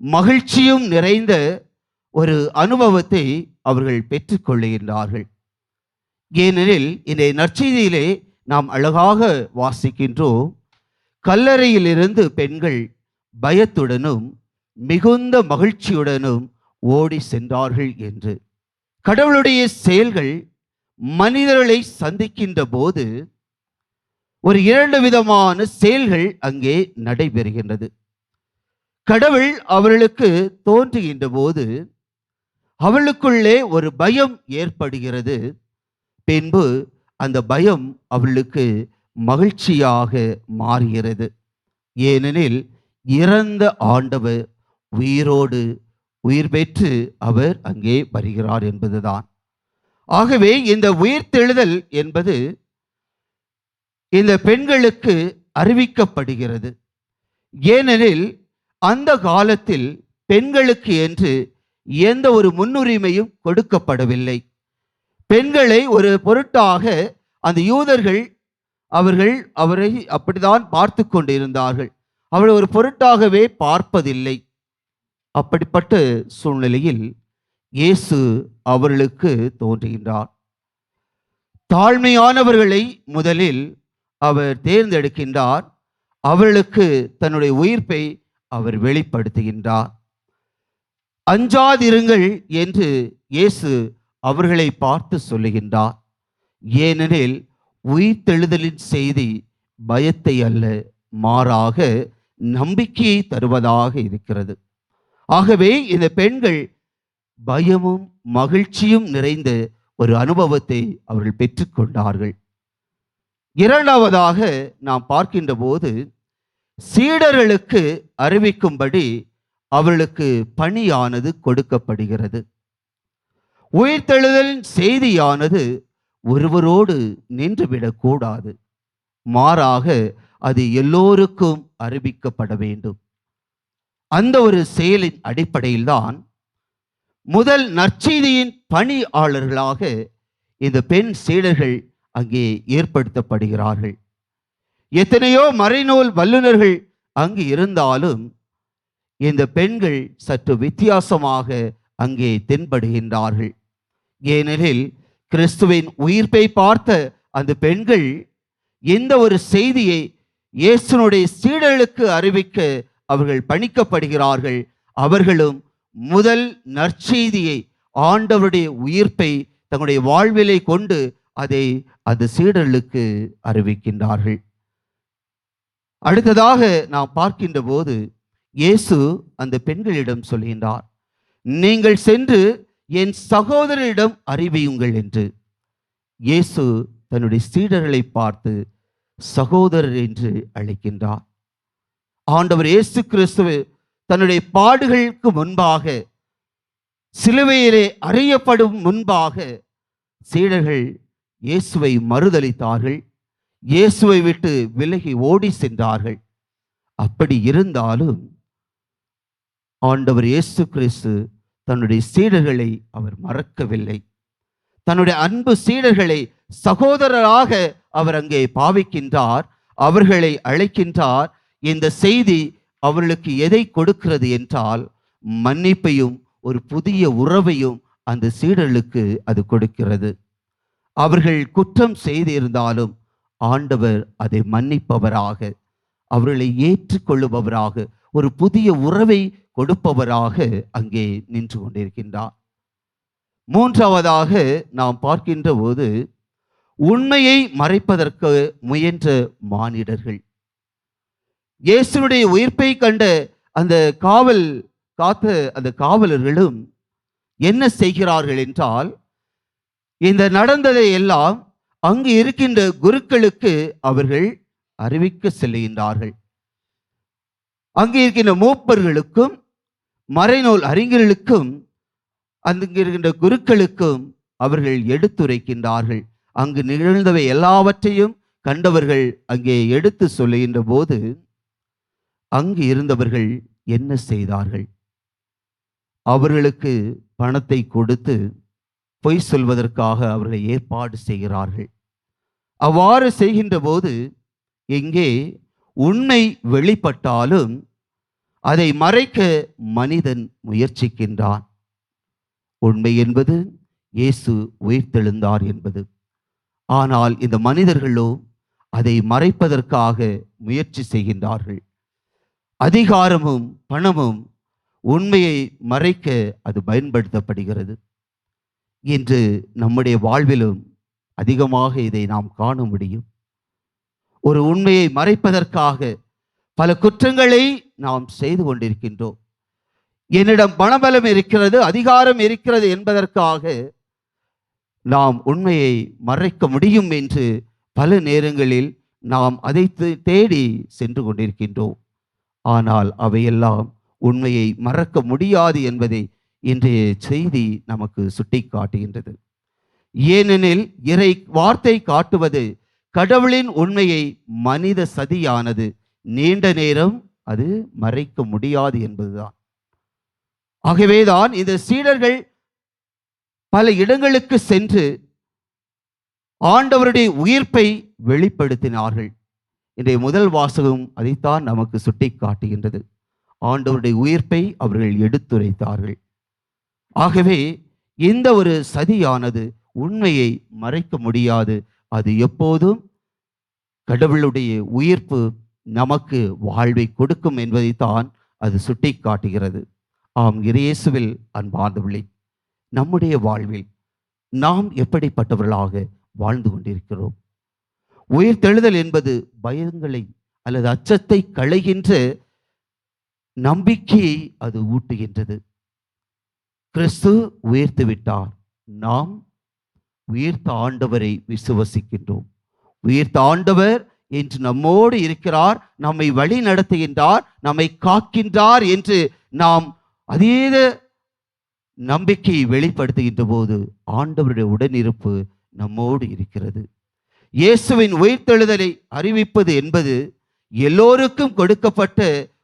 மகிழ்ச்சியும் நிறைந்த ஒரு அனுபவத்தை அவர்கள் பெற்றுக்கொள்கின்றார்கள். ஏனெனில் இந்த நற்செய்தியிலே நாம் அழகாக வாசிக்கின்றோம், கல்லறையிலிருந்து பெண்கள் பயத்துடனும் மிகுந்த மகிழ்ச்சியுடனும் ஓடி சென்றார்கள் என்று. கடவுளுடைய செயல்கள் மனிதர்களை சந்திக்கின்ற போது ஒரு இரண்டு விதமான செயல்கள் அங்கே நடைபெறுகின்றது. கடவுள் அவர்களுக்கு தோன்றுகின்ற போது அவளுக்குள்ளே ஒரு பயம் ஏற்படுகிறது. பின்பு அந்த பயம் அவளுக்கு மகிழ்ச்சியாக மாறுகிறது. ஏனெனில் இறந்த ஆண்டவர் உயிரோடு உயிர் பெற்று அவர் அங்கே வருகிறார் என்பதுதான். ஆகவே இந்த உயிர்த்தெழுதல் என்பது இந்த பெண்களுக்கு அறிவிக்கப்படுகிறது. ஏனெனில் அந்த காலத்தில் பெண்களுக்கு என்று எந்த ஒரு முன்னுரிமையும் கொடுக்கப்படவில்லை. பெண்களை ஒரு பொருட்டாக அந்த யூதர்கள் அவரை அப்படித்தான் பார்த்து கொண்டிருந்தார்கள். அவளை ஒரு பொருட்டாகவே பார்ப்பதில்லை. அப்படிப்பட்ட சூழ்நிலையில் இயேசு அவர்களுக்கு தோன்றுகின்றார். தாழ்மையானவர்களை முதலில் அவர் தேர்ந்தெடுக்கின்றார். அவர்களுக்கு தன்னுடைய உயிர்ப்பை அவர் வெளிப்படுத்துகின்றார். அஞ்சாதிருங்கள் என்று இயேசு அவர்களை பார்த்து சொல்லுகின்றார். ஏனெனில் உயிர்த்தெழுதலின் செய்தி பயத்தை அல்ல, மாறாக நம்பிக்கையை தருவதாக இருக்கிறது. ஆகவே இந்த பெண்கள் பயமும் மகிழ்ச்சியும் நிறைந்த ஒரு அனுபவத்தை அவர்கள் பெற்றுக்கொண்டார்கள். இரண்டாவதாக நாம் பார்க்கின்ற போது சீடர்களுக்கு அறிவிக்கும்படி அவர்களுக்கு பணியானது கொடுக்கப்படுகிறது. உயிர்த்தெழுதலின் செய்தியானது ஒருவரோடு நின்றுவிடக்கூடாது, மாறாக அது எல்லோருக்கும் அறிவிக்கப்பட வேண்டும். அந்த ஒரு செயலின் அடிப்படையில்தான் முதல் நற்செய்தியின் பணியாளர்களாக இந்த பெண் சீடர்கள் அங்கே ஏற்படுத்தப்படுகிறார்கள். எத்தனையோ மறைநூல் வல்லுநர்கள் அங்கு இருந்தாலும் இந்த பெண்கள் சற்று வித்தியாசமாக அங்கே தென்படுகின்றார்கள். ஏனெனில் கிறிஸ்துவின் உயிர்ப்பை பார்த்த அந்த பெண்கள் எந்த ஒரு செய்தியை இயேசுனுடைய சீடர்களுக்கு அறிவிக்க அவர்கள் பணிக்கப்படுகிறார்கள். அவர்களும் முதல் நற்செய்தியை, ஆண்டவருடைய உயிர்ப்பை தங்களுடைய வாழ்விலை கொண்டு அதை அந்த சீடர்களுக்கு அறிவிக்கின்றார்கள். அடுத்ததாக நாம் பார்க்கின்ற போது இயேசு அந்த பெண்களிடம் சொல்கின்றார், நீங்கள் சென்று என் சகோதரரிடம் அறிவியுங்கள் என்று. இயேசு தன்னுடைய சீடர்களை பார்த்து சகோதரர் என்று அழைக்கின்றார். ஆண்டவர் இயேசு கிறிஸ்து தன்னுடைய பாடுகளுக்கு முன்பாக, சிலுவையிலே அறையப்படும் முன்பாக சீடர்கள் இயேசுவை மறுதலித்தார்கள். இயேசுவை விட்டு விலகி ஓடி சென்றார்கள். அப்படி இருந்தாலும் ஆண்டவர் இயேசு கிறிஸ்து தன்னுடைய சீடர்களை அவர் மறக்கவில்லை. தன்னுடைய அன்பு சீடர்களை சகோதரராக அவர் அங்கே பாவிக்கின்றார். அவர்களை அழைக்கின்றார். இந்த செய்தி அவர்களுக்கு எதை கொடுக்கிறது என்றால், மன்னிப்பையும் ஒரு புதிய உறவையும் அந்த சீடர்களுக்கு அது கொடுக்கிறது. அவர்கள் குற்றம் செய்திருந்தாலும் ஆண்டவர் அதை மன்னிப்பவராக, அவர்களை ஏற்றுக்கொள்ளுபவராக, ஒரு புதிய உறவை கொடுப்பவராக அங்கே நின்று கொண்டிருக்கின்றார். மூன்றாவதாக நாம் பார்க்கின்ற போது, உண்மையை மறைப்பதற்கு முயன்ற மானிடர்கள். இயேசுனுடைய உயிர்ப்பை கண்ட அந்த காத்த அந்த காவலர்களும் என்ன செய்கிறார்கள் என்றால், இந்த நடந்ததை எல்லாம் அங்கு இருக்கின்ற குருக்களுக்கு அவர்கள் அறிவிக்க செல்லுகின்றார்கள். அங்கு இருக்கின்ற மூப்பர்களுக்கும் மறைநூல் அறிஞர்களுக்கும் அங்கு இருக்கின்ற குருக்களுக்கும் அவர்கள் எடுத்துரைக்கின்றார்கள். அங்கு நிகழ்ந்தவை எல்லாவற்றையும் கண்டவர்கள் அங்கே எடுத்து சொல்லுகின்ற போது, அங்கு இருந்தவர்கள் என்ன செய்தார்கள்? அவர்களுக்கு பணத்தை கொடுத்து பொய் சொல்வதற்காக அவர்களை ஏற்பாடு செய்கிறார்கள். அவ்வாறு செய்கின்ற போது எங்கே உண்மை வெளிப்பட்டாலும் அதை மறைக்க மனிதன் முயற்சிக்கின்றான். உண்மை என்பது இயேசு உயிர்த்தெழுந்தார் என்பது. ஆனால் இந்த மனிதர்களோ அதை மறைப்பதற்காக முயற்சி செய்கின்றார்கள். அதிகாரமும் பணமும் உண்மையை மறைக்க அது பயன்படுத்தப்படுகிறது. இன்று நம்முடைய வாழ்விலும் அதிகமாக இதை நாம் காண முடியும். ஒரு உண்மையை மறைப்பதற்காக பல குற்றங்களை நாம் செய்து கொண்டிருக்கின்றோம். என்னிடம் பணபலம் இருக்கிறது, அதிகாரம் இருக்கிறது என்பதற்காக நாம் உண்மையை மறைக்க முடியும் என்று பல நேரங்களில் நாம் அதை தேடி சென்று கொண்டிருக்கின்றோம். ஆனால் அவையெல்லாம் உண்மையை மறக்க முடியாது என்பதை இன்றைய செய்தி நமக்கு சுட்டி காட்டுகின்றது. ஏனெனில் இறை வார்த்தை காட்டுவது, கடவுளின் உண்மையை மனித சதியானது நீண்ட நேரம் அது மறைக்க முடியாது என்பதுதான். ஆகவேதான் இந்த சீடர்கள் பல இடங்களுக்கு சென்று ஆண்டவருடைய உயிர்ப்பை வெளிப்படுத்தினார்கள். இன்றைய முதல் வாசகம் அதைத்தான் நமக்கு சுட்டி காட்டுகின்றது. ஆண்டவருடைய உயிர்ப்பை அவர்கள் எடுத்துரைத்தார்கள். ஆகவே இந்த ஒரு சதியானது உண்மையை மறைக்க முடியாது. அது எப்போதும் கடவுளுடைய உயிர்ப்பு நமக்கு வாழ்வை கொடுக்கும் என்பதைத்தான் அது சுட்டி காட்டுகிறது. ஆம், இயேசுவில் அன்பார்ந்தவர்களே, நம்முடைய வாழ்வில் நாம் எப்படிப்பட்டவர்களாக வாழ்ந்து கொண்டிருக்கிறோம்? உயிர்த்தெழுதல் என்பது பயங்களை அல்லது அச்சத்தை களைகின்ற நம்பிக்கையை அது ஊட்டுகின்றது. கிறிஸ்து உயிர்த்து விட்டார். நாம் உயிர்த்த ஆண்டவரை விசுவசிக்கின்றோம். உயிர்த்த ஆண்டவர் என்று நம்மோடு இருக்கிறார், நம்மை வழி நடத்துகின்றார், நம்மை காக்கின்றார் என்று நாம் அதீத நம்பிக்கையை வெளிப்படுத்துகின்ற போது ஆண்டவருடைய உடனிருப்பு நம்மோடு இருக்கிறது. இயேசுவின் உயிர்த்தெழுதலை அறிவிப்பது என்பது எல்லோருக்கும் கொடுக்கப்பட்ட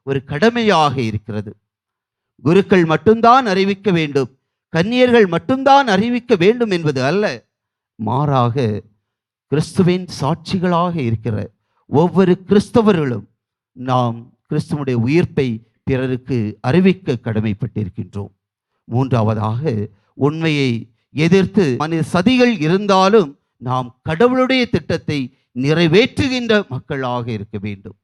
ஒரு கடமையாக இருக்கிறது. குருக்கள் மட்டும்தான் அறிவிக்க வேண்டும், கன்னியர்கள் மட்டும்தான் அறிவிக்க வேண்டும் என்பது அல்ல. மாறாக கிறிஸ்துவின் சாட்சிகளாக இருக்கிற ஒவ்வொரு கிறிஸ்தவர்களும் நாம் கிறிஸ்துவுடைய உயிர்ப்பை பிறருக்கு அறிவிக்க கடமைப்பட்டிருக்கின்றோம். மூன்றாவதாக, உண்மையை எதிர்த்து மனித சதிகள் இருந்தாலும் நாம் கடவுளுடைய திட்டத்தை நிறைவேற்றுகின்ற மக்களாக இருக்க வேண்டும்.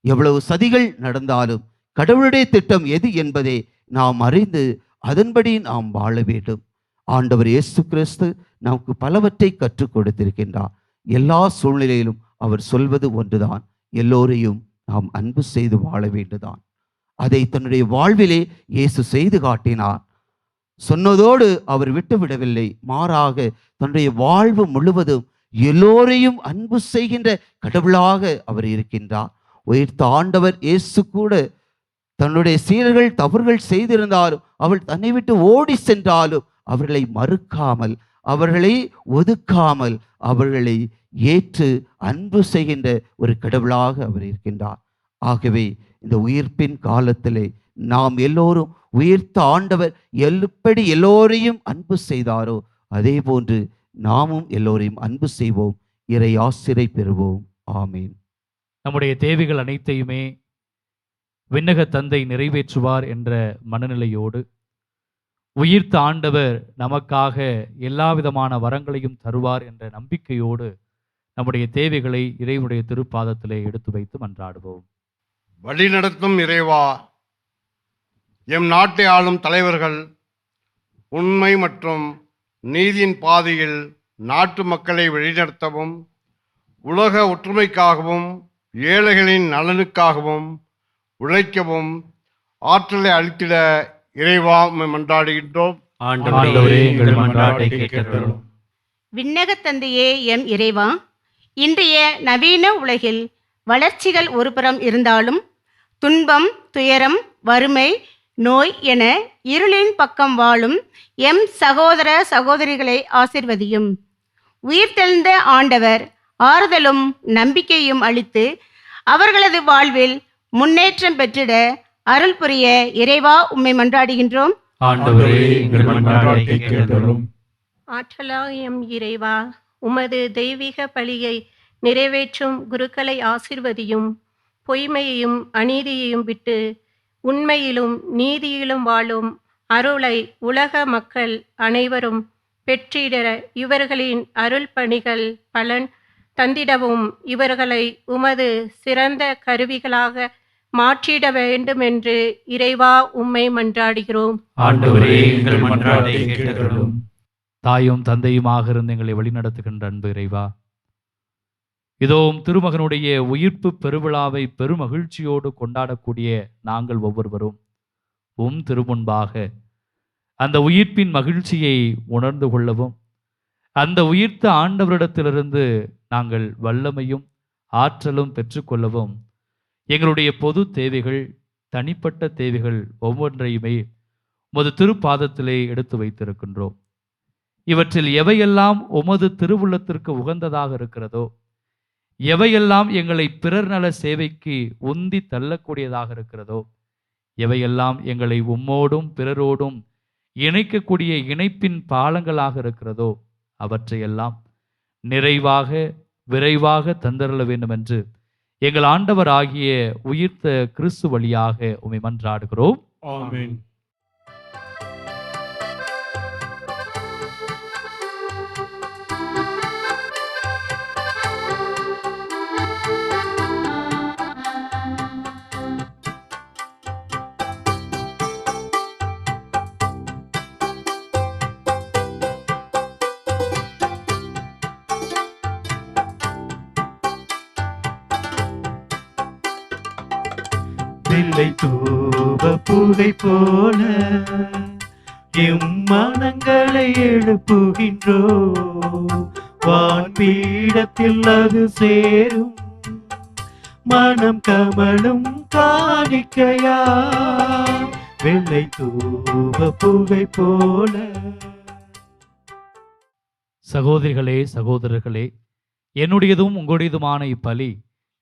எவ்வளவு சதிகள் நடந்தாலும் கடவுளுடைய திட்டம் எது என்பதை நாம் அறிந்து அதன்படி நாம் வாழ வேண்டும். ஆண்டவர் இயேசு கிறிஸ்து நமக்கு பலவற்றை கற்றுக் கொடுத்திருக்கின்றார். எல்லா சூழ்நிலையிலும் அவர் சொல்வது ஒன்றுதான், எல்லோரையும் நாம் அன்பு செய்து வாழ வேண்டுதான். அதை தன்னுடைய வாழ்விலே இயேசு செய்து காட்டினார். சொன்னதோடு அவர் விட்டுவிடவில்லை, மாறாக தன்னுடைய வாழ்வு முழுவதும் எல்லோரையும் அன்பு செய்கின்ற கடவுளாக அவர் இருக்கின்றார். உயிர்த்த ஆண்டவர் இயேசு கூட தன்னுடைய சீடர்கள் தவறுகள் செய்திருந்தாலும், அவள் தன்னை விட்டு ஓடி சென்றாலும் அவர்களை மறுக்காமல், அவர்களை ஒதுக்காமல், அவர்களை ஏற்று அன்பு செய்கின்ற ஒரு கடவுளாக அவர் இருக்கின்றார். ஆகவே இந்த உயிர்ப்பின் காலத்திலே நாம் எல்லோரும் உயிர்த்த ஆண்டவர் எப்படி எல்லோரையும் அன்பு செய்தாரோ அதே போன்று நாமும் எல்லோரையும் அன்பு செய்வோம். இறை ஆசிரை பெறுவோம். ஆமீன். நம்முடைய தேவைகள் அனைத்தையுமே விண்ணக தந்தை நிறைவேற்றுவார் என்ற மனநிலையோடு, உயிர்த்த ஆண்டவர் நமக்காக எல்லா விதமான வரங்களையும் தருவார் என்ற நம்பிக்கையோடு நம்முடைய தேவைகளை இறைவனுடைய திருப்பாதத்திலே எடுத்து வைத்து மன்றாடுவோம். வழிநடத்தும் இறைவா, எம் நாட்டை ஆளும் தலைவர்கள் உண்மை மற்றும் நீதியின் பாதையில் நாட்டு மக்களை வழிநடத்தவும், உலக ஒற்றுமைக்காகவும் ஏழைகளின் நலனுக்காகவும் உழைக்கவும் ஆற்றலை அளித்திட இறைவா மன்றாடுகின்றோம். ஆண்டவரே, எங்கள் மன்றாட்டை கேட்டருளும். விண்ணக தந்தையே, எம் இறைவா, இன்றைய நவீன உலகில் வளர்ச்சிகள் ஒருபுறம் இருந்தாலும் துன்பம், துயரம், வறுமை, நோய் என இருளின் பக்கம் வாழும் எம் சகோதர சகோதரிகளை ஆசிர்வதியும். உயிர்த்தெழுந்த ஆண்டவர் ஆறுதலும் நம்பிக்கையும் அளித்து அவர்களது வாழ்வில் முன்னேற்றம் பெற்றிட அருள் புரிய இறைவா உம்மை மன்றாடுகின்றோம். ஆண்டவரே, எங்கள் மன்றாட்டை கேட்டருளும். ஆற்றலாயம் இறைவா, உமது தெய்வீக பலியை நிறைவேற்றும் குருக்களை ஆசிர்வதியும். பொய்மையையும் அநீதியையும் விட்டு உண்மையிலும் நீதியிலும் வாழும் அருளை உலக மக்கள் அனைவரும் பெற்றிட இவர்களின் அருள் பணிகள் பலன் தந்திடவும் இவர்களை உமது சிறந்த கருவிகளாக மாற்றிட வேண்டும் என்று இறைவா உம்மை மன்றாடுகிறோம். ஆண்டவரே, எங்கள் மன்றாட்டை கேட்டருளும். தாயும் தந்தையுமாக இருந்து எங்களை வழிநடத்துகின்ற அன்பு இறைவா, இதோ திருமகனுடைய உயிர்ப்பு பெருவிழாவை பெருமகிழ்ச்சியோடு கொண்டாடக்கூடிய நாங்கள் ஒவ்வொருவரும் திருமுன்பாக அந்த உயிர்ப்பின் மகிழ்ச்சியை உணர்ந்து கொள்ளவும், அந்த உயிர்த்த ஆண்டவரிடத்திலிருந்து நாங்கள் வல்லமையும் ஆற்றலும் பெற்றுக்கொள்ளவும் எங்களுடைய பொது தேவைகள், தனிப்பட்ட தேவைகள் ஒவ்வொன்றையுமே உமது திருப்பாதத்திலே எடுத்து வைத்திருக்கின்றோம். இவற்றில் எவையெல்லாம் உமது திருவுள்ளத்திற்கு உகந்ததாக இருக்கிறதோ, எவையெல்லாம் எங்களை பிறர் நல சேவைக்கு உந்தி தள்ளக்கூடியதாக இருக்கிறதோ, எவையெல்லாம் எங்களை உம்மோடும் பிறரோடும் இணைக்கக்கூடிய இணைப்பின் பாலங்களாக இருக்கிறதோ, அவற்றையெல்லாம் நிறைவாக விரைவாக தந்தரல வேண்டும் என்று எங்கள் ஆண்டவர் ஆகிய உயிர்த்த கிறிஸ்து வழியாக உம்மை மன்றாடுகிறோம். ஆமென். வெள்ளை தூப புகை போல எம் மனங்களை எழுப்புகின்றோ, வான்பீடத்தில் அது சேரும் மனம் கமலும் காணிக்கையா. வெள்ளை தூப புகை போல. சகோதரிகளே, சகோதரர்களே, என்னுடையதும் உங்களுடையதுமான இப்பலி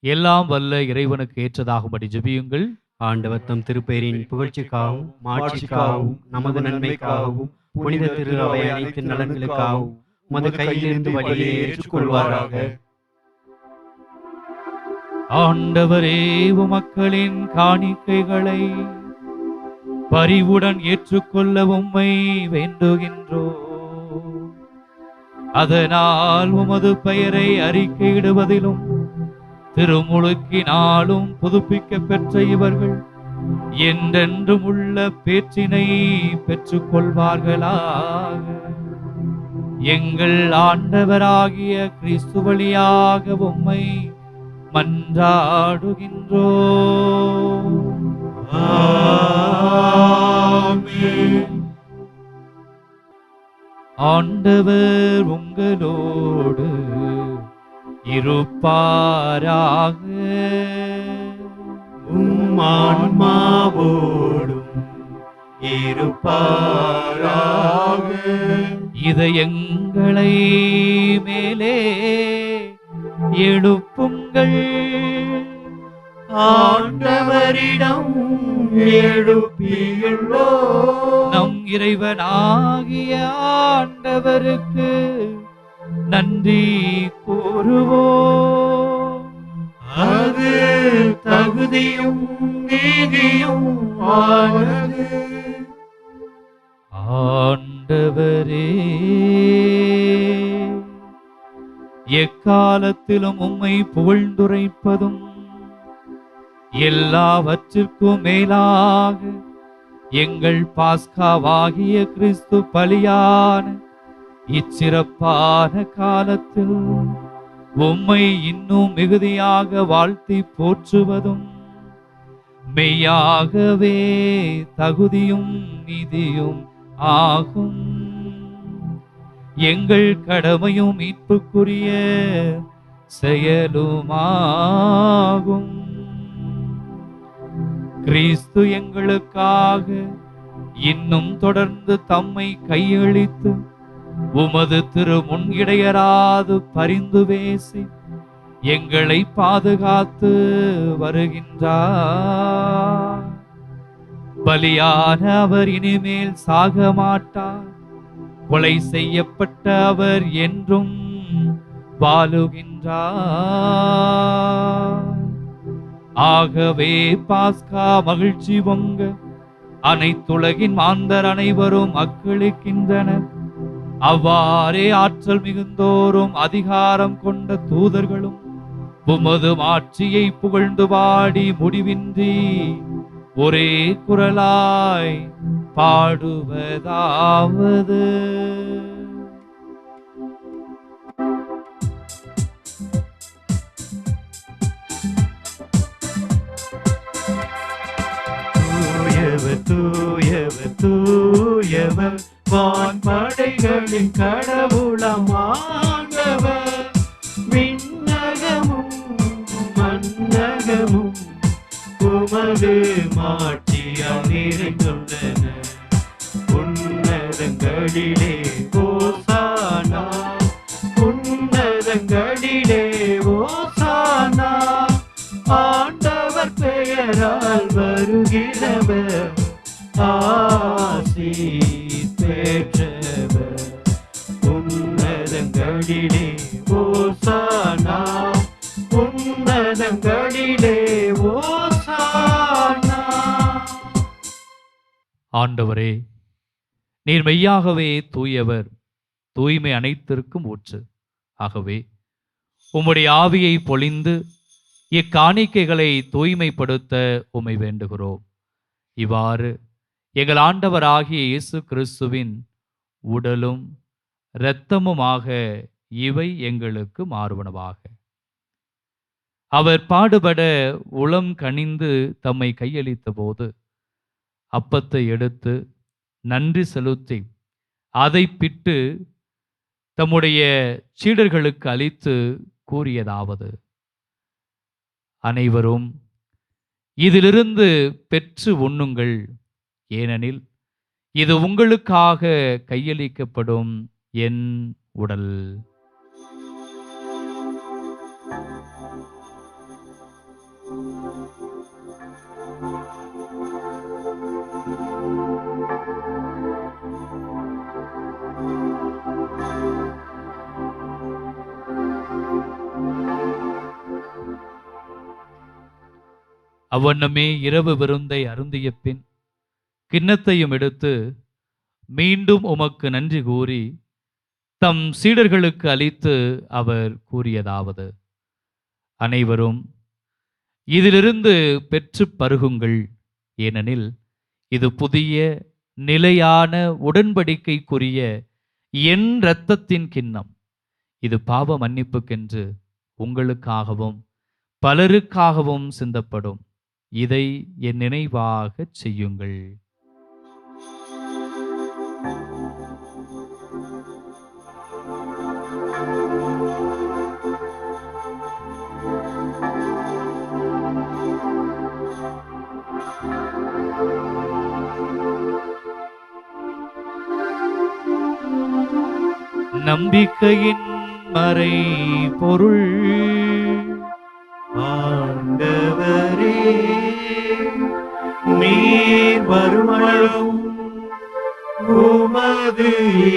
எல்லாம் வல்ல இறைவனுக்கு ஏற்றதாகும்படி ஜெபியுங்கள். ஆண்டவர் தம் திருப்பெயரின் புகழ்ச்சிக்காகவும் மாட்சிக்காகவும் நமது நன்மைக்காகவும் புனித திரு அவை அனைத்து நலன்களுக்காகவும் உமது கையிலிருந்து வழியை ஏற்றுக்கொள்வாராக. ஆண்டவரே, உமக்களின் காணிக்கைகளை பரிவுடன் ஏற்றுக்கொள்ள உம்மை வேண்டுகின்றோ. அதனால் உமது பெயரை அறிக்கையிடுவதிலும் திருமுழுக்கினாலும் புதுப்பிக்க பெற்ற இவர்கள் என்றென்றும் உள்ள பேற்றினை பெற்றுக் கொள்வார்களாக. எங்கள் ஆண்டவராகிய கிறிஸ்து வழியாக உம்மை மன்றாடுகின்றோம். ஆமென். ஆண்டவர் உங்களோடு இருப்பாராக. உம் ஆன்மாவோடும் இருப்பாராக. இதயங்களை மேலே எழுப்புங்கள். ஆண்டவரிடம் எழுப்பியுள்ளோம். நம் இறைவனாகிய ஆண்டவருக்கு நன்றி கூறுவோம். அது தகுதியும் நீதியும் ஆனது. ஆண்டவரே, எக்காலத்திலும் உம்மை புகழ்ந்துரைப்பதும் எல்லாவற்றிற்கும் மேலாக எங்கள் பாஸ்காவாகிய கிறிஸ்து பலியான இச்சிறப்பான காலத்தில் உம்மை இன்னும் மிகுதியாக வாழ்த்தி போற்றுவதும் மெய்யாகவே தகுதியும் நீதியும் ஆகும். எங்கள் கடமையும் மீட்புக்குரிய செயலுமாகும். கிறிஸ்து எங்களுக்காக இன்னும் தொடர்ந்து தம்மை கையளித்து உமது திருமுன் இடையராது பரிந்து பேசி எங்களை பாதுகாத்து வருகின்றார். பலியான அவர் இனிமேல் சாக மாட்டார். கொலை செய்யப்பட்ட அவர் என்றும் வாழுகின்றார். ஆகவே பாஸ்கா மகிழ்ச்சி பொங்க அனைத்துலகின் மாந்தர் அனைவரும் அக்களிக்கின்றனர். அவ்வாறே ஆற்றல் மிகுந்தோரும் அதிகாரம் கொண்ட தூதர்களும் உமது ஆட்சியை புகழ்ந்து பாடி முடிவின்றி ஒரே குரலாய் பாடுவதாவது: தூயவர் தூயவர் தூயவர் வான்படைகளின் கடவுளாம் ஆண்டவர். விண்ணகமும் மண்ணகமும் உமது மாட்சியால் நிறைந்துள்ளன. உன்னதங்களிலே ஓசானா, உன்னதங்களிலே ஓசானா. ஆண்டவர் பெயரால் வருகிறவர் ஆசி பெற்றவர். உன்னதங்களிலே ஓசானா, உன்னதங்களிலே ஓசானா. ஆண்டவரே, நீர் மெய்யாகவே தூயவர், தூய்மை அனைத்திற்கும் ஊற்று. ஆகவே உம்முடைய ஆவியை பொழிந்து இக்காணிக்கைகளை தூய்மைப்படுத்த உம்மை வேண்டுகிறோம். இவ்வாறு எங்கள் ஆண்டவராகிய இயேசு கிறிஸ்துவின் உடலும் இரத்தமுமாக இவை எங்களுக்கு மாறுவனவாக. அவர் பாடுபட உளம் கனிந்து தம்மை கையளித்த போது அப்பத்தை எடுத்து நன்றி செலுத்தி அதை பிட்டு தம்முடைய சீடர்களுக்கு அளித்து கூறியதாவது: அனைவரும் இதிலிருந்து பெற்று உண்ணுங்கள், ஏனெனில் இது உங்களுக்காக கையளிக்கப்படும் என் உடல். அவ்வண்ணமே இரவு விருந்தை அருந்திய பின் கிண்ணத்தையும் எடுத்து மீண்டும் உமக்கு நன்றி கூறி தம் சீடர்களுக்கு அளித்து அவர் கூறியதாவது: அனைவரும் இதிலிருந்து பெற்று பருகுங்கள், ஏனெனில் இது புதிய நிலையான உடன்படிக்கைக்குரிய என் இரத்தத்தின் கிண்ணம். இது பாவ மன்னிப்புக்கென்று உங்களுக்காகவும் பலருக்காகவும் சிந்தப்படும். இதை என் நினைவாகச் செய்யுங்கள். நம்பிக்கையின் மறை பொருள். ஆண்டவரே, நீர் வருமளவும் உமது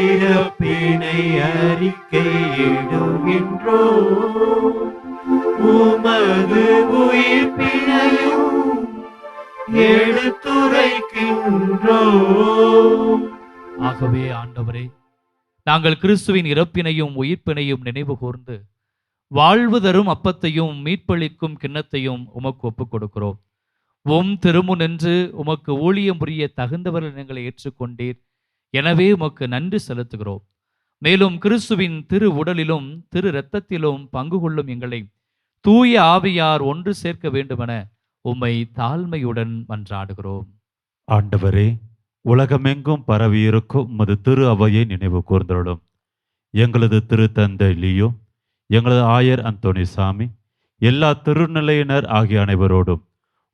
இறப்பினை அறிக்கையிடுகின்றோ, உமது உயிர்ப்பினையும் எடுத்துரைக்கின்றோ. ஆகவே ஆண்டவரே, நாங்கள் கிறிஸ்துவின் இறப்பினையும் உயிர்ப்பினையும் நினைவு கூர்ந்து வாழ்வு தரும் அப்பத்தையும் மீட்பளிக்கும் கிண்ணத்தையும் உமக்கு ஒப்புக் கொடுக்கிறோம். உம் திருமுன் நின்று உமக்கு ஊழியம் புரிய தகுந்தவர்கள் எங்களை ஏற்றுக்கொண்டீர். எனவே உமக்கு நன்றி செலுத்துகிறோம். மேலும் கிறிஸ்துவின் திரு உடலிலும் திரு இரத்தத்திலும் பங்கு கொள்ளும் எங்களை தூய ஆவியார் ஒன்று சேர்க்க வேண்டுமென உம்மை தாழ்மையுடன் மன்றாடுகிறோம். ஆண்டவரே, உலகமெங்கும் பரவியிருக்கும் உமது திரு அவையை நினைவு கூர்ந்தருளும். எங்களது திருத்தந்தை லியோ, எங்களது ஆயர் அந்தோணிசாமி, எல்லா திருநிலையினர் ஆகிய அனைவரோடும்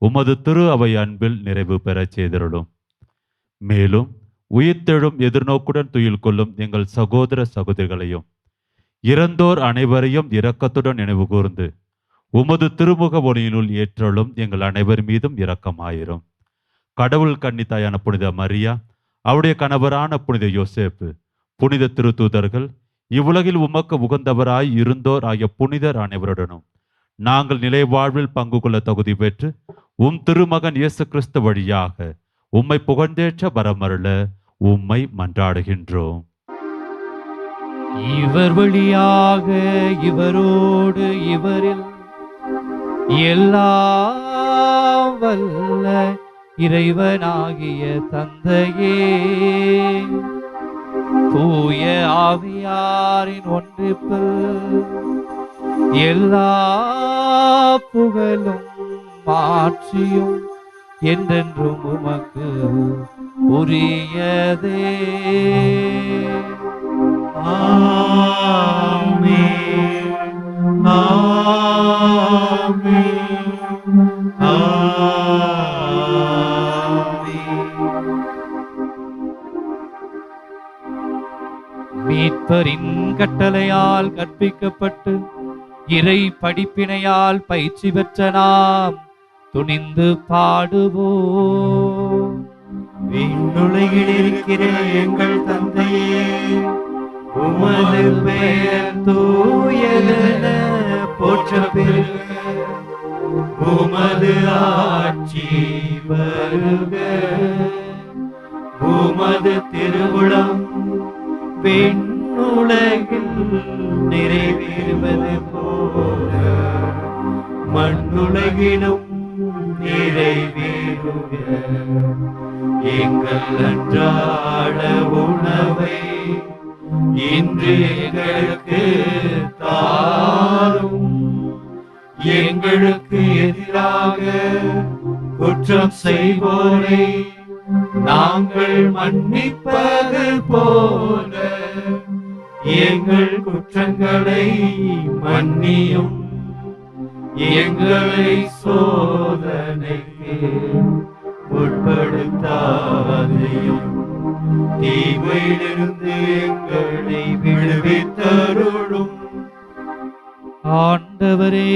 உமது திரு அவை அன்பில் நிறைவு பெறச் செய்தருளும். மேலும் உயிர்த்தெழும் எதிர்நோக்குடன் துயில் கொள்ளும் எங்கள் சகோதர சகோதரிகளையும் இறந்தோர் அனைவரையும் இரக்கத்துடன் நினைவு கூர்ந்து உமது திருமுக ஒளியினுள் ஏற்றலும் எங்கள் அனைவர் மீதும் இரக்கமாயிரும். கடவுள் கன்னித்தாயான புனித மரியா, அவருடைய கணவரான புனித யோசேப்பு, புனித திருத்தூதர்கள், இவ்வுலகில் உமக்கு உகந்தவராய் இருந்தோர் ஆகிய புனிதர் அனைவருடனும் நாங்கள் நிலை வாழ்வில் பங்கு கொள்ள தகுதி பெற்று உம் திருமகன் இயேசு கிறிஸ்து வழியாக உம்மை புகழ்ந்தேற்ற வரமருள உம்மை மன்றாடுகின்றோம். இவர் வழியாக இவரோடு இவரில் எல்லாம் வல்ல இறைவனாகிய தந்தையே, தூய ஆவியாரின் ஒன்றிப்பில் எல்லா புகழும் மாட்சியும் என்றென்றும் உமக்கு உரியதே. ஆமென், ஆமென், ஆமென். மீட்பரின் கட்டளையால் கற்பிக்கப்பட்டு இறை படிப்பினையால் பயிற்சி பெற்ற நாம் துணிந்து பாடுவோம். விண்ணுலகில் இருக்கிற எங்கள் தந்தையே, உமது பெயர் தூயதென போற்றப் பெறுக. உமது ஆட்சி வருக. உமது திருவுளம் விண்ணுலகில் நிறைவேறுவது போல மண்ணுலகிலும் நிறைவேறுக. எங்கள் அன்றாட உணவை இன்று எங்களுக்கு தாரும். எங்களுக்கு எதிராக குற்றம் செய்வோரை நாங்கள் மன்னிப்பது போல எங்கள் குற்றங்களை மன்னியும். எங்களை சோதனைக்கு உட்படுத்தாதையும், தீமையிலிருந்து எங்களை விடுவித்தருளும். ஆண்டவரே,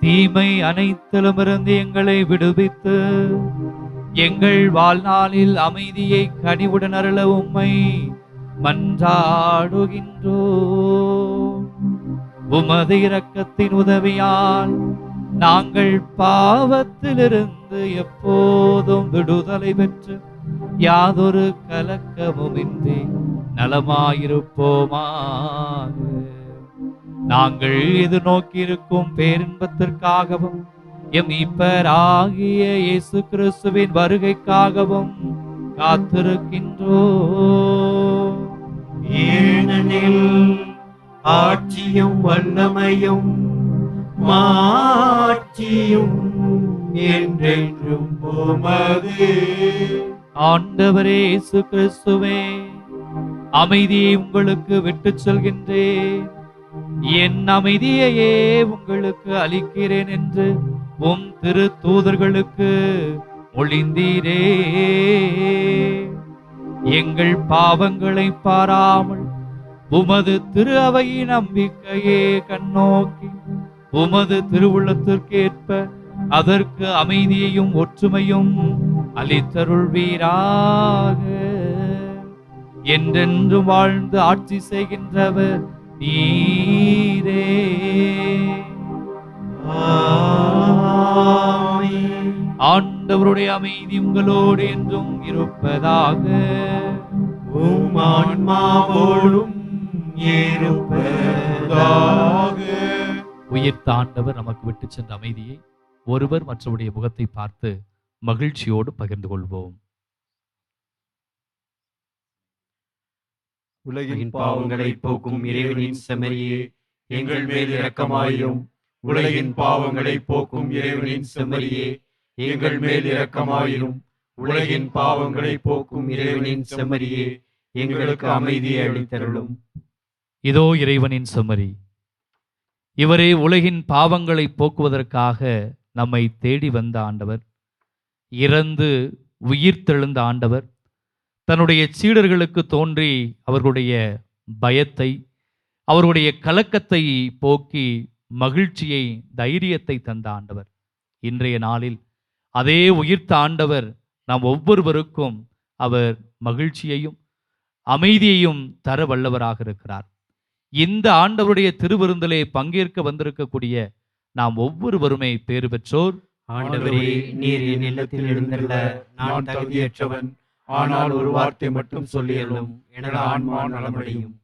தீமை அனைத்திலுமிருந்து எங்களை விடுவித்து எங்கள் வாழ்நாளில் அமைதியை கனிவுடன் அருள உம்மை மன்றாடுகின்றோம். உமது இரக்கத்தின் உதவியால் நாங்கள் பாவத்திலிருந்து எப்போதும் விடுதலை பெற்று யாதொரு கலக்கமுமின்றி நலமாயிருப்போமாக. நாங்கள் எதிர்நோக்கியிருக்கும் பேரின்பத்திற்காகவும் எம் மீட்பராகிய இயேசு கிறிஸ்துவின் வருகைக்காகவும் காத்திருக்கின்றோம். ஏனெனில் ஆட்சியும் வல்லமையும் மாட்சியும் என்றென்றும் உமது. ஆண்டவரே இயேசு கிறிஸ்துவே, அமைதியை உங்களுக்கு விட்டுச் செல்கின்றேன், என் அமைதியையே உங்களுக்கு அளிக்கிறேன் என்று உம் திரு தூதர்களுக்கு மொழிந்தீரே. எங்கள் பாவங்களை பாராமல் உமது திரு அவையின் நம்பிக்கையே கண்ணோக்கி உமது திருவுள்ளத்திற்கேற்ப அதற்கு அமைதியையும் ஒற்றுமையும் அளித்தருள்வீராக. என்றென்று வாழ்ந்து ஆட்சி செய்கின்றவர் நீரே. ஆண்டவருடைய அமைதி உங்களோடு என்றும் இருப்பதாக. உம் ஆன்மாவோடும் இருப்பதாக. உயிர்த்த ஆண்டவர் நமக்கு விட்டு சென்ற அமைதியை ஒருவர் மற்றவருடைய முகத்தை பார்த்து மகிழ்ச்சியோடு பகிர்ந்து கொள்வோம். உலகின் பாவங்களை போக்கும் இறைவனின் செம்மறியே, எங்கள் மேல் இரக்கமாயிரும். உலகின் பாவங்களை போக்கும் இறைவனின் செம்மறியே, எங்கள் மேல் இரக்கமாயிரும். உலகின் பாவங்களை போக்கும் இறைவனின் செம்மறியே, எங்களுக்கு அமைதியை அளித்தருளும். இதோ இறைவனின் செம்மறி, இவரே உலகின் பாவங்களை போக்குவதற்காக நம்மை தேடி வந்த ஆண்டவர், இறந்து உயிர்த்தெழுந்த ஆண்டவர், தன்னுடைய சீடர்களுக்கு தோன்றி அவர்களுடைய பயத்தை, அவர்களுடைய கலக்கத்தை போக்கி மகிழ்ச்சியை, தைரியத்தை தந்த ஆண்டவர். இன்றைய நாளில் அதே உயிர்த்த ஆண்டவர் நாம் ஒவ்வொருவருக்கும் அவர் மகிழ்ச்சியையும் அமைதியையும் தர வல்லவராக இருக்கிறார். இந்த ஆண்டவருடைய திருவிருந்திலே பங்கேற்க வந்திருக்கக்கூடிய நாம் ஒவ்வொருவருமே பேறு பெற்றோர். ஆண்டவரே, நீர் என் இல்லத்தில் எழுந்தருள நான் தகுதியற்றவன். ஆனால் ஒரு வார்த்தை மட்டும் சொல்லியலும் எனது ஆன்மா நலமடையும்.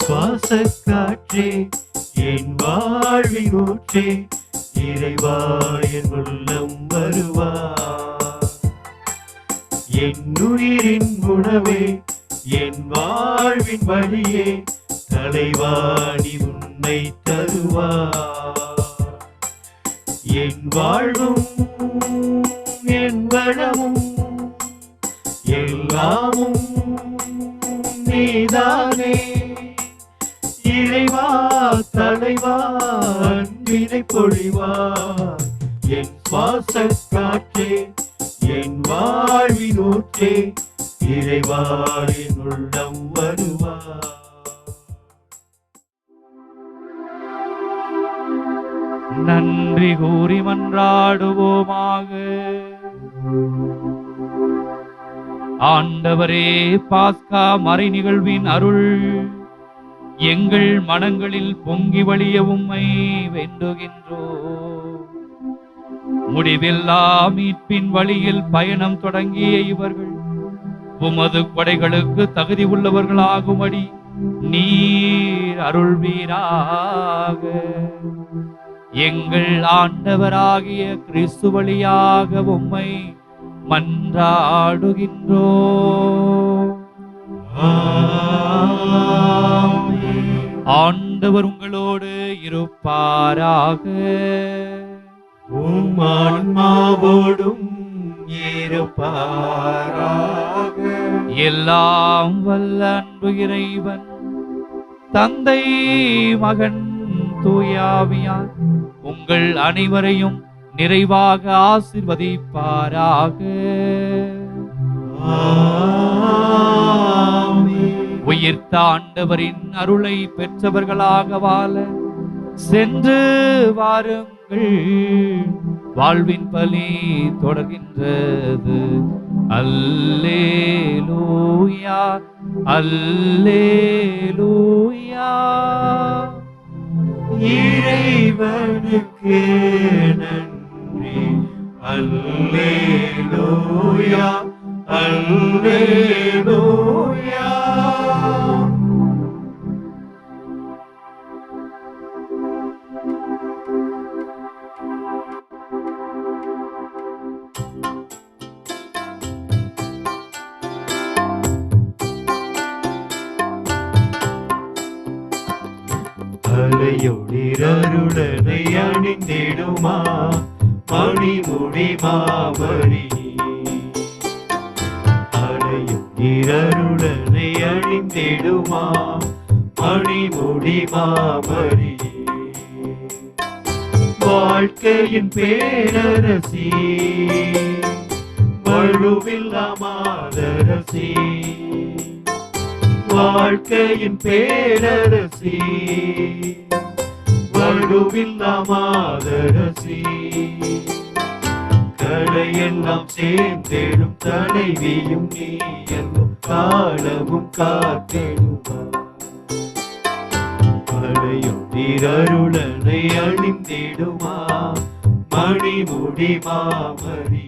சுவாசக்காற்றே, என் வாழ்வின் ஊற்றே, இறைவா என் உள்ளம் வருவார். என் உயிரின் உணவே, என் வாழ்வின் வழியே, தலைவாணி உன்னை தருவார். என் வாழ்வும் என் வளமும் எல்லாமும் நீதானே. இறைவா தலைவா அன்பினை பொழிவார். என் சுவாசக் காற்றே, என் வாழ்வின் ஊற்றே, இறைவா என் உள்ளம் வருவார். நன்றி கூறி மன்றாடுவோமாக. ஆண்டவரே, பாஸ்கா மறை நிகழ்வின் அருள் எங்கள் மனங்களில் பொங்கி வழிய உம்மை வேண்டுகின்றோம். முடிவில்லா மீட்பின் வழியில் பயணம் தொடங்கிய இவர்கள் உமது கொடைகளுக்கு தகுதி உள்ளவர்களாகும்படி நீர் அருள்வீராக. எங்கள் ஆண்டவராகிய கிறிஸ்து வழியாக உம்மை மன்றாடுகின்றோம். ஆண்டவர் உங்களோடு இருப்பாராக. உம் ஆன்மாவோடும் இருப்பாராக. எல்லாம் வல்ல அன்பு இறைவன் தந்தை, மகன், தூயாவியார் உங்கள் அனைவரையும் நிறைவாக ஆசீர்வதிப்பாராக. உயிர்த்த ஆண்டவரின் அருளை பெற்றவர்களாக வாழ சென்று வாருங்கள். வாழ்வின் பலி தொடர்கின்றது. அல்லேலூயா, அல்லேலூயா. இறைவனுக்கு நன்றி. அல்லேலூயா, அல்லேலூயா. அலையொளிரருடனை அணிந்திடுமா மணிமுடி மாமணி. அலையொளிரருடனை அணிந்திடுமா மணிமுடி மாமணி. வாழ்க்கையின் பேரரசி வழுவில்லா மாதரசி. வாழ்க்கையின் பேரரசி வழுவில்லா மாதரசி. கலையெல்லாம் சேர்ந்தெழும் தலைவியும் நீ என்னும் காலமும் காத்திடுவார். அலையொளிரருடனை அணிந்திடுமா மணிமுடி மாமணி.